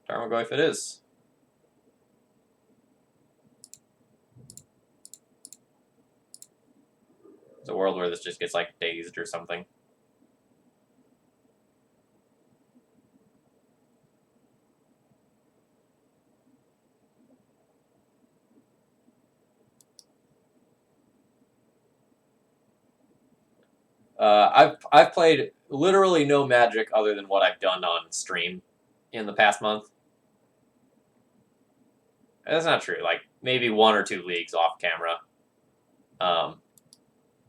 Tarmogoyf it is. There's a world where this just gets, like, dazed or something. I've played literally no Magic other than what I've done on stream in the past month. That's not true. Like, maybe 1 or 2 leagues off camera.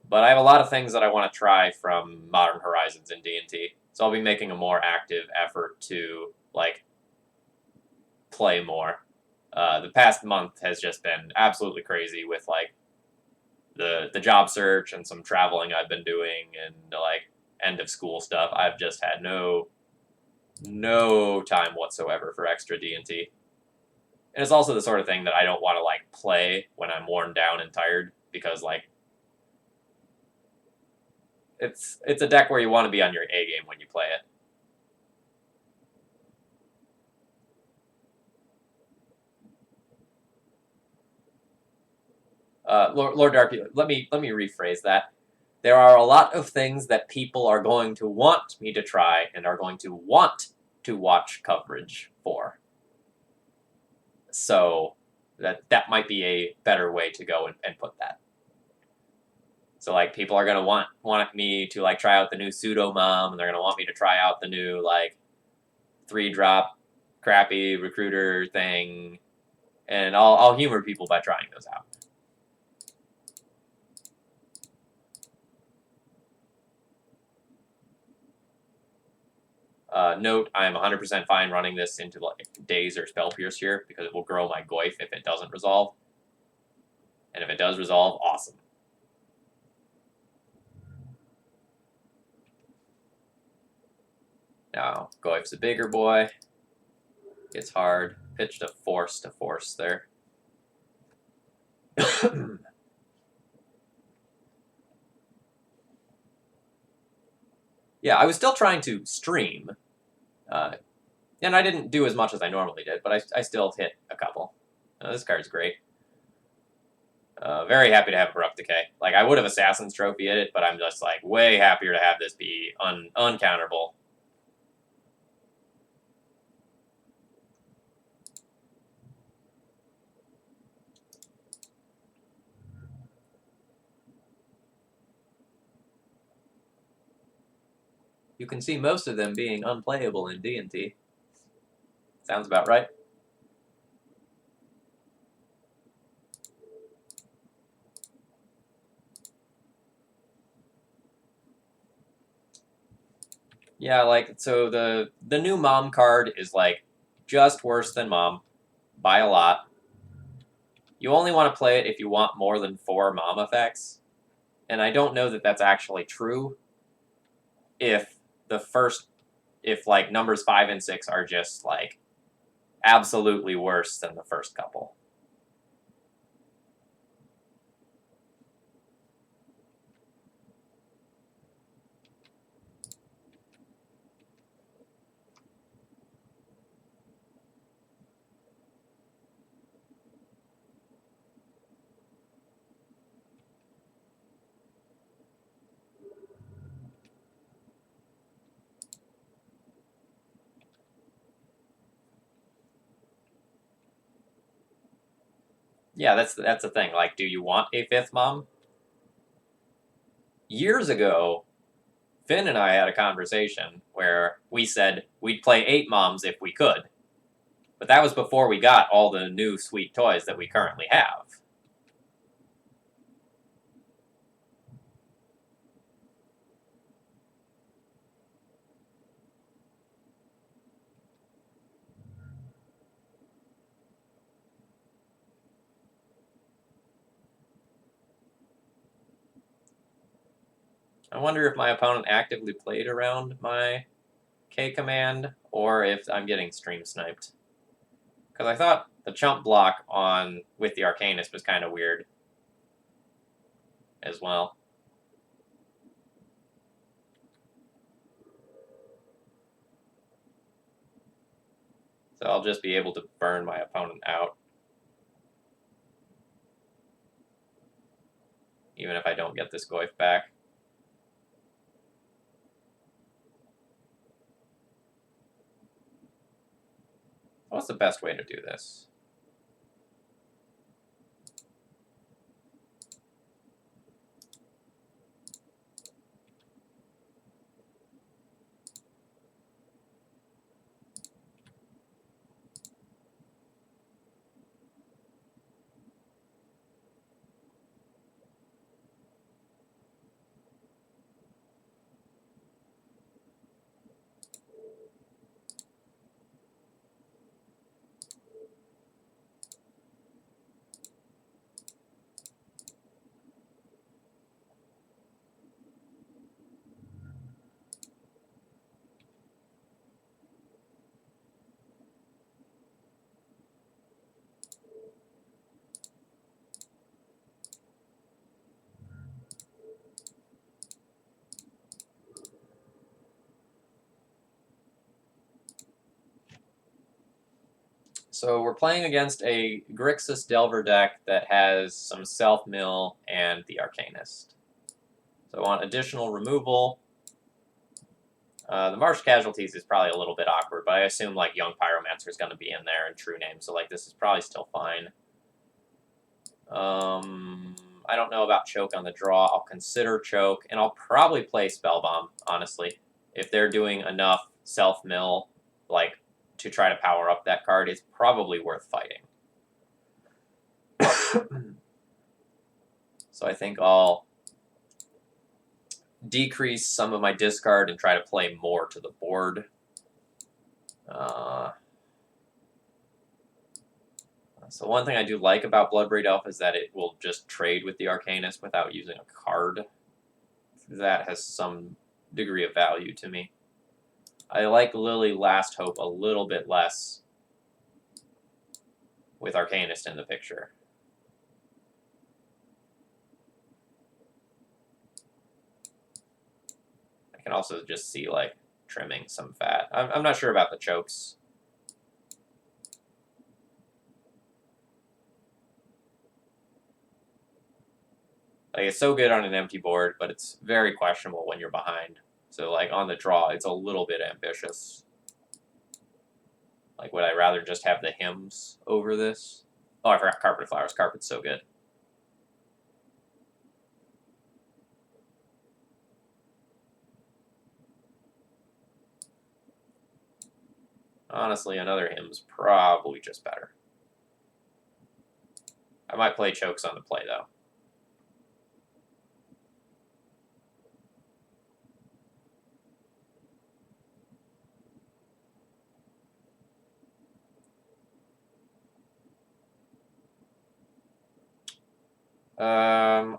But I have a lot of things that I want to try from Modern Horizons and D&T. So I'll be making a more active effort to, like, play more. The past month has just been absolutely crazy with, like, the job search and some traveling I've been doing and, like, end of school stuff. I've just had no time whatsoever for extra D&T. And it's also the sort of thing that I don't want to, like, play when I'm worn down and tired because, like, it's a deck where you want to be on your A game when you play it. Lord Darky, let me rephrase that. There are a lot of things that people are going to want me to try and are going to want to watch coverage for. So that might be a better way to go and put that. So, like, people are gonna want me to, like, try out the new Pseudo Mom, and they're gonna want me to try out the new, like, 3-drop crappy recruiter thing, and I'll humor people by trying those out. Note, I'm 100% fine running this into like Daze or Spell Pierce here because it will grow my Goyf if it doesn't resolve. And if it does resolve, awesome. Now, Goyf's a bigger boy. It's hard. Pitched a force there. Yeah, I was still trying to stream. And I didn't do as much as I normally did, but I still hit a couple. This card's great. Very happy to have Abrupt Decay. Like, I would have Assassin's Trophy at it, but I'm just, like, way happier to have this be uncounterable. You can see most of them being unplayable in D&T. Sounds about right. Yeah, like, so the new Mom card is, like, just worse than Mom by a lot. You only want to play it if you want more than 4 Mom effects. And I don't know that that's actually true if like, numbers 5 and 6 are just, like, absolutely worse than the first couple. Yeah, that's the thing. Like, do you want a 5th Mom? Years ago, Finn and I had a conversation where we said we'd play 8 Moms if we could. But that was before we got all the new sweet toys that we currently have. I wonder if my opponent actively played around my K command or if I'm getting stream sniped. Because I thought the chump block with the Arcanist was kind of weird as well. So I'll just be able to burn my opponent out. Even if I don't get this Goyf back. What's the best way to do this? So we're playing against a Grixis Delver deck that has some self-mill and the Arcanist. So I want additional removal. The Marsh Casualties is probably a little bit awkward, but I assume like Young Pyromancer is going to be in there and True Name, so like this is probably still fine. I don't know about Choke on the draw. I'll consider Choke, and I'll probably play Spellbomb, honestly. If they're doing enough self-mill, like, to try to power up that card, it's probably worth fighting. So I think I'll decrease some of my discard and try to play more to the board. So one thing I do like about Bloodbraid Elf is that it will just trade with the Arcanist without using a card. That has some degree of value to me. I like Lily Last Hope a little bit less with Arcanist in the picture. I can also just see, like, trimming some fat. I'm not sure about the chokes. Like, it's so good on an empty board, but it's very questionable when you're behind. So, like, on the draw, it's a little bit ambitious. Like, would I rather just have the hymns over this? Oh, I forgot Carpet Flowers. Carpet's so good. Honestly, another hymn's probably just better. I might play chokes on the play, though.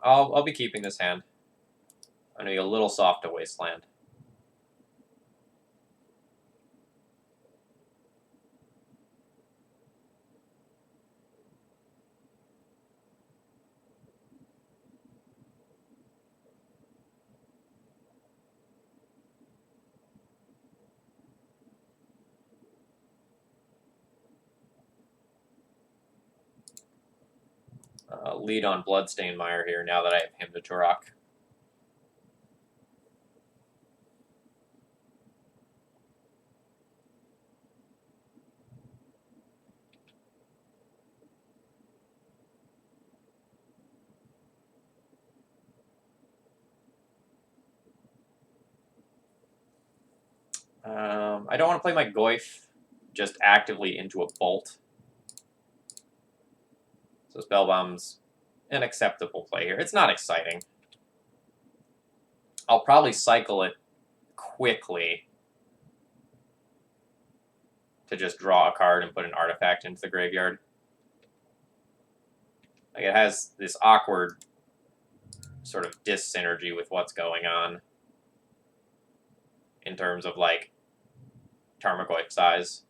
I'll be keeping this hand. I'm gonna be a little soft to Wasteland. Lead on Bloodstained Mire here now that I have Hymn to Turok. I don't want to play my Goyf just actively into a Bolt. So Spellbomb's an acceptable play here. It's not exciting. I'll probably cycle it quickly to just draw a card and put an artifact into the graveyard. Like, it has this awkward sort of dis-synergy with what's going on in terms of, like, Tarmogoyf size.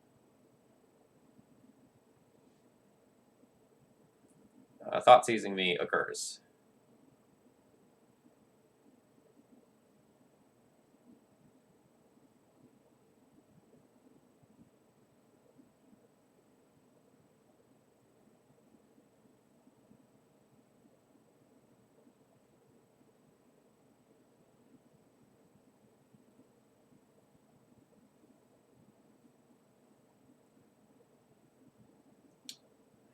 Thought Seizing Me occurs.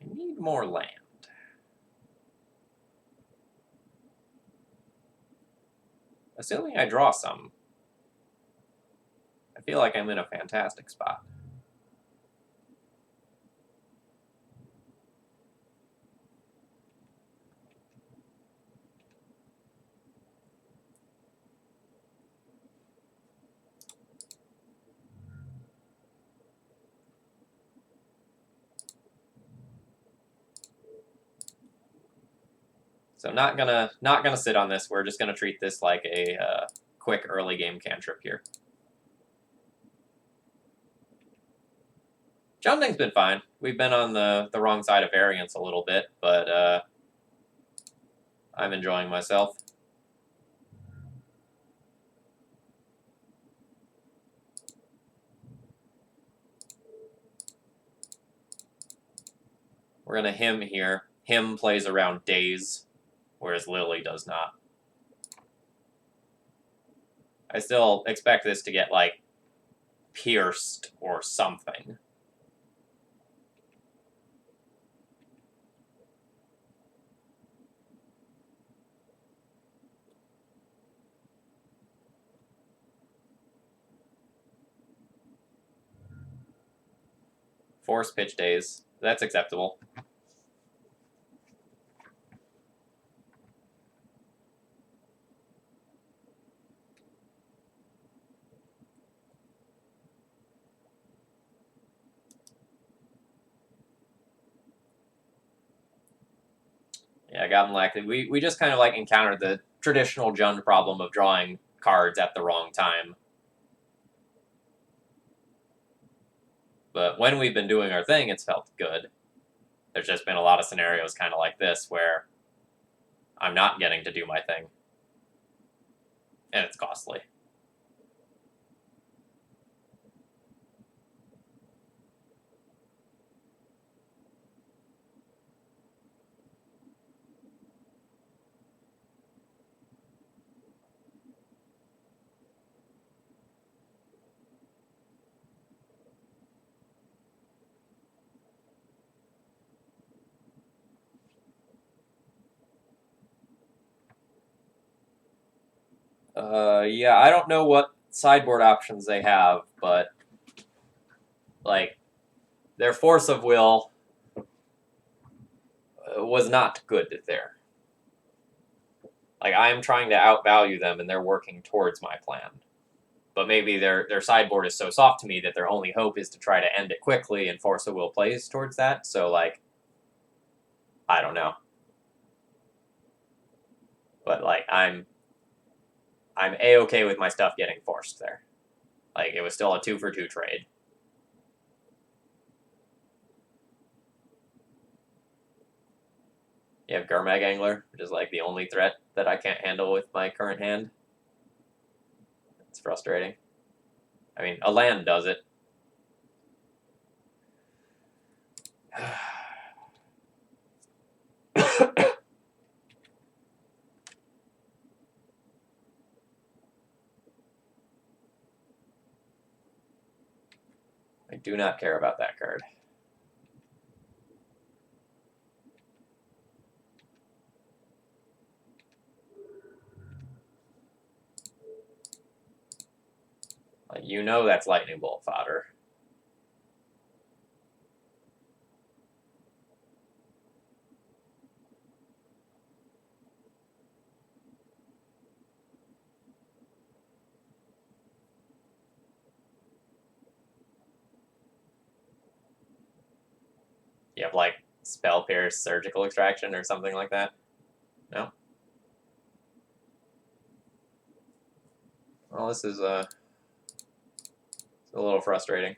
I need more land. Assuming I draw some, I feel like I'm in a fantastic spot. So not gonna sit on this. We're just gonna treat this like a quick early game cantrip here. Junding's been fine. We've been on the wrong side of variance a little bit, but I'm enjoying myself. We're gonna hymn here. Hymn plays around days, whereas Lily does not. I still expect this to get, like, pierced or something. Force pitch days. That's acceptable. Like, unlikely. We just kind of, like, encountered the traditional Jund problem of drawing cards at the wrong time. But when we've been doing our thing, it's felt good. There's just been a lot of scenarios kind of like this where I'm not getting to do my thing. And it's costly. Yeah, I don't know what sideboard options they have, but, like, their force of will was not good there. Like, I'm trying to outvalue them, and they're working towards my plan. But maybe their sideboard is so soft to me that their only hope is to try to end it quickly, and force of will plays towards that. So, like, I don't know. But, like, I'm A-okay with my stuff getting forced there. Like, it was still a 2-for-2 trade. You have Gurmag Angler, which is, like, the only threat that I can't handle with my current hand. It's frustrating. I mean, a land does it. I do not care about that card. Like, you know that's lightning bolt fodder. You have, like, Spell Pierce, Surgical Extraction, or something like that? No? Well, this is a little frustrating.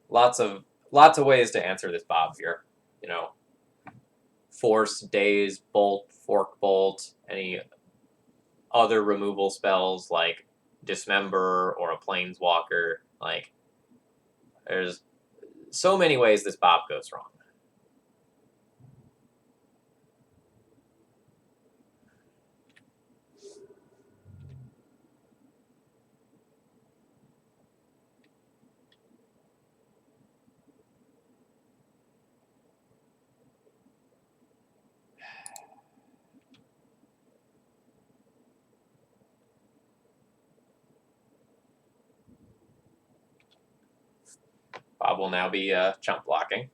Lots of ways to answer this Bob here. You know, Force, Daze, Bolt, Fork Bolt, any other removal spells like Dismember or a Planeswalker. Like, there's so many ways this Bob goes wrong. Bob will now be chump blocking.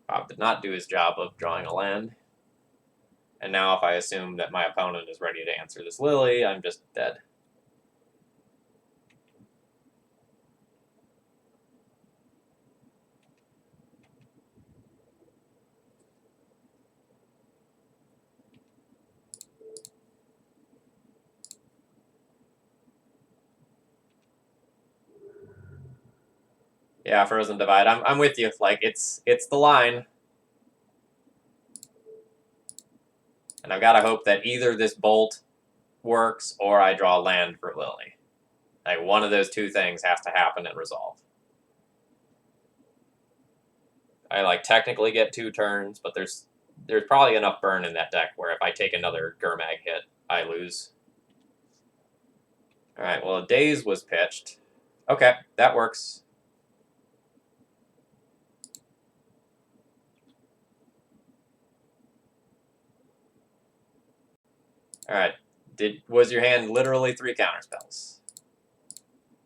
Bob did not do his job of drawing a land. And now if I assume that my opponent is ready to answer this Lily, I'm just dead. Yeah, Frozen Divide. I'm with you. Like, it's the line. And I've got to hope that either this Bolt works or I draw land for Lily. Like, one of those two things has to happen and resolve. I, like, technically get 2 turns, but there's probably enough burn in that deck where if I take another Gurmag hit, I lose. Alright, well, a Daze was pitched. Okay, that works. Alright, was your hand literally 3 counterspells?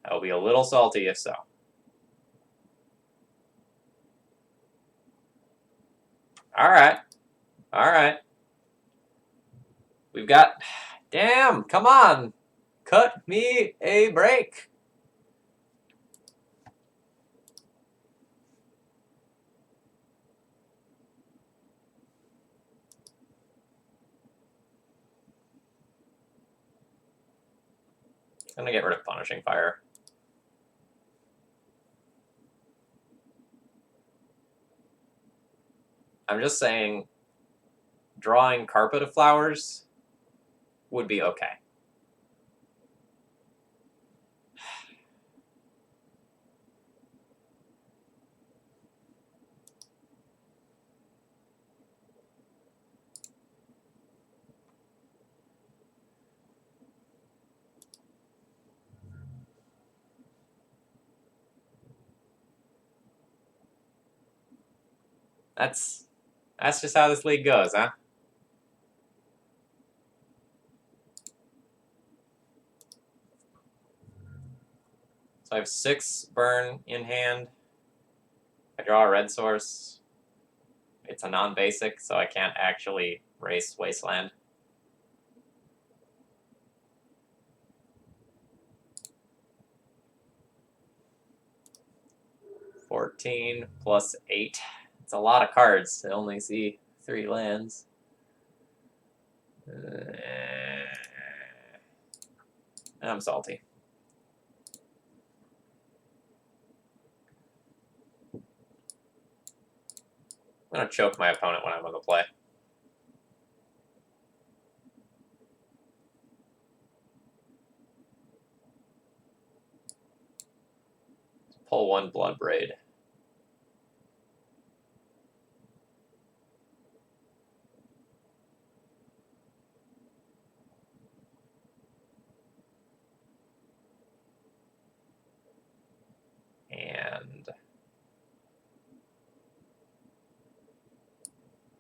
I'll be a little salty if so. Alright. Alright. We've got... Damn! Come on! Cut me a break! I'm gonna get rid of Punishing Fire. I'm just saying, drawing Carpet of Flowers would be okay. That's just how this league goes, huh? So I have 6 burn in hand. I draw a red source. It's a non-basic, so I can't actually race Wasteland. $14 plus 8. It's a lot of cards. I only see 3 lands. I'm salty. I'm gonna choke my opponent when I'm on the play. Pull 1 Blood Braid. And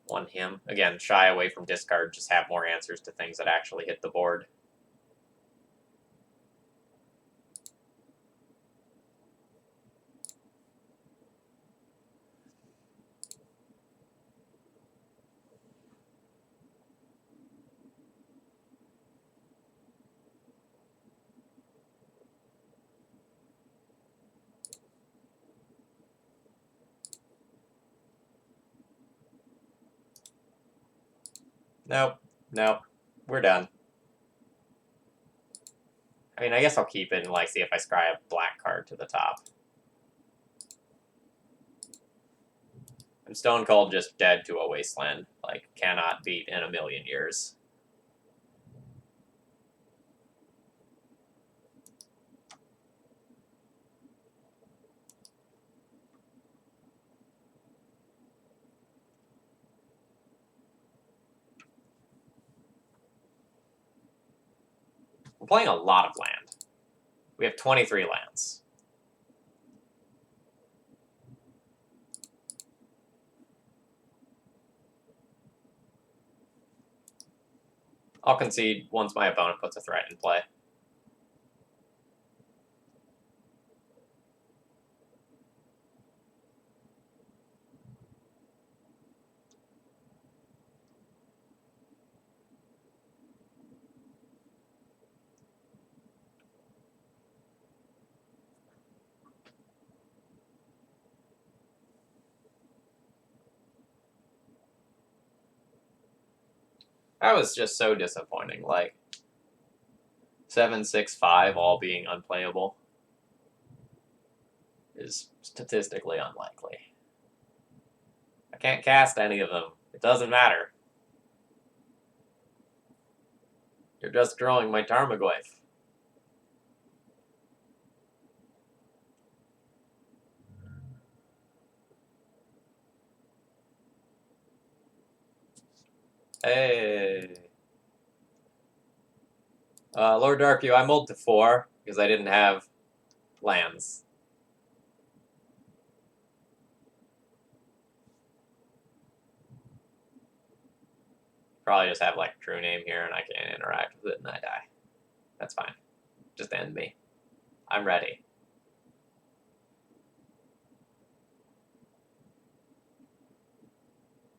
1 him. Again, shy away from discard, just have more answers to things that actually hit the board. Nope. Nope. We're done. I mean, I guess I'll keep it and like see if I scry a black card to the top. I'm stone cold just dead to a Wasteland. Like, cannot beat in a million years. We're playing a lot of land. We have 23 lands. I'll concede once my opponent puts a threat in play. That was just so disappointing. Like, 7, 6, 5 all being unplayable is statistically unlikely. I can't cast any of them. It doesn't matter. You're just drawing my Tarmogoyf. Hey. Lord Darku, I mulled to 4 because I didn't have lands. Probably just have like True Name here and I can't interact with it and I die. That's fine. Just end me. I'm ready.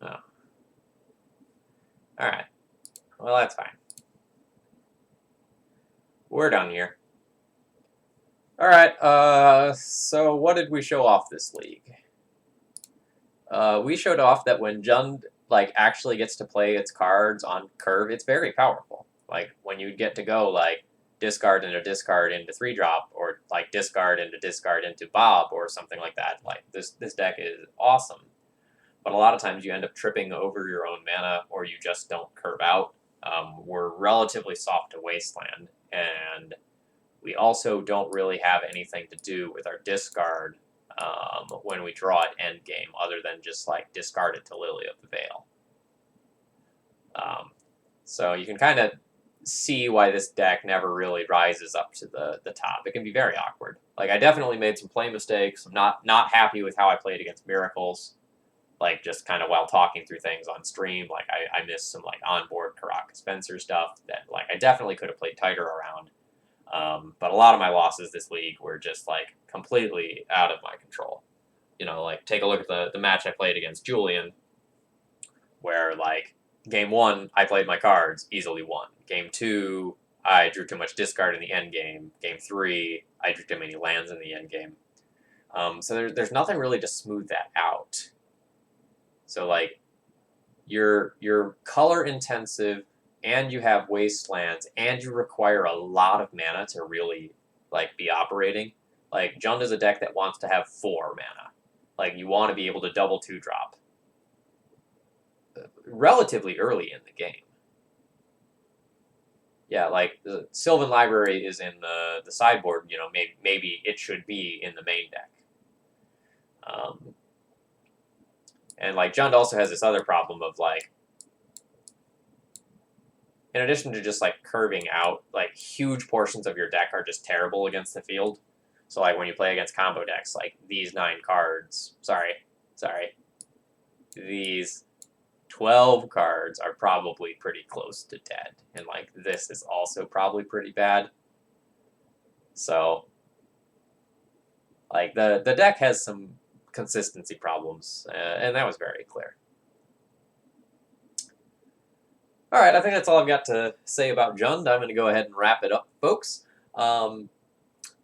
Oh. Alright. Well, that's fine. We're done here. Alright, so what did we show off this league? We showed off that when Jund, like, actually gets to play its cards on curve, it's very powerful. Like, when you get to go, like, discard into 3-drop, or, like, discard into Bob, or something like that. Like, this deck is awesome. But a lot of times you end up tripping over your own mana, or you just don't curve out. We're relatively soft to Wasteland, and we also don't really have anything to do with our discard when we draw at endgame, other than just like discard it to Lily of the Veil. So you can kind of see why this deck never really rises up to the top. It can be very awkward. Like, I definitely made some play mistakes. I'm not happy with how I played against Miracles. Like, just kind of while talking through things on stream, like I missed some like onboard Karaka Spencer stuff that like I definitely could have played tighter around. But a lot of my losses this league were just like completely out of my control. You know, like take a look at the match I played against Julian, where like game 1 I played my cards, easily won. Game 2 I drew too much discard in the end game. Game 3 I drew too many lands in the end game. So there's nothing really to smooth that out. So like you're color intensive, and you have wastelands, and you require a lot of mana to really like be operating. Like Jund is a deck that wants to have 4 mana. Like you want to be able to double 2-drop relatively early in the game. Yeah, like the Sylvan Library is in the sideboard. You know, maybe it should be in the main deck. And like Jund also has this other problem of like, in addition to just like curving out, like huge portions of your deck are just terrible against the field. So like when you play against combo decks, like these 9 cards, these 12 cards are probably pretty close to dead. And like this is also probably pretty bad. So like the deck has some consistency problems, and that was very clear. All right, I think that's all I've got to say about Jund. I'm going to go ahead and wrap it up, folks. I'm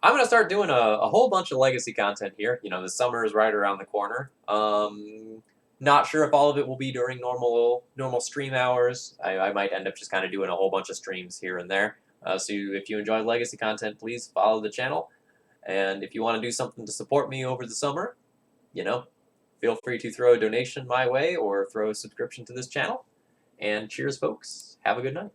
going to start doing a whole bunch of legacy content here. You know, the summer is right around the corner. Not sure if all of it will be during normal stream hours. I might end up just kind of doing a whole bunch of streams here and there. So if you enjoy legacy content, please follow the channel. And if you want to do something to support me over the summer, you know, feel free to throw a donation my way or throw a subscription to this channel. And cheers, folks. Have a good night.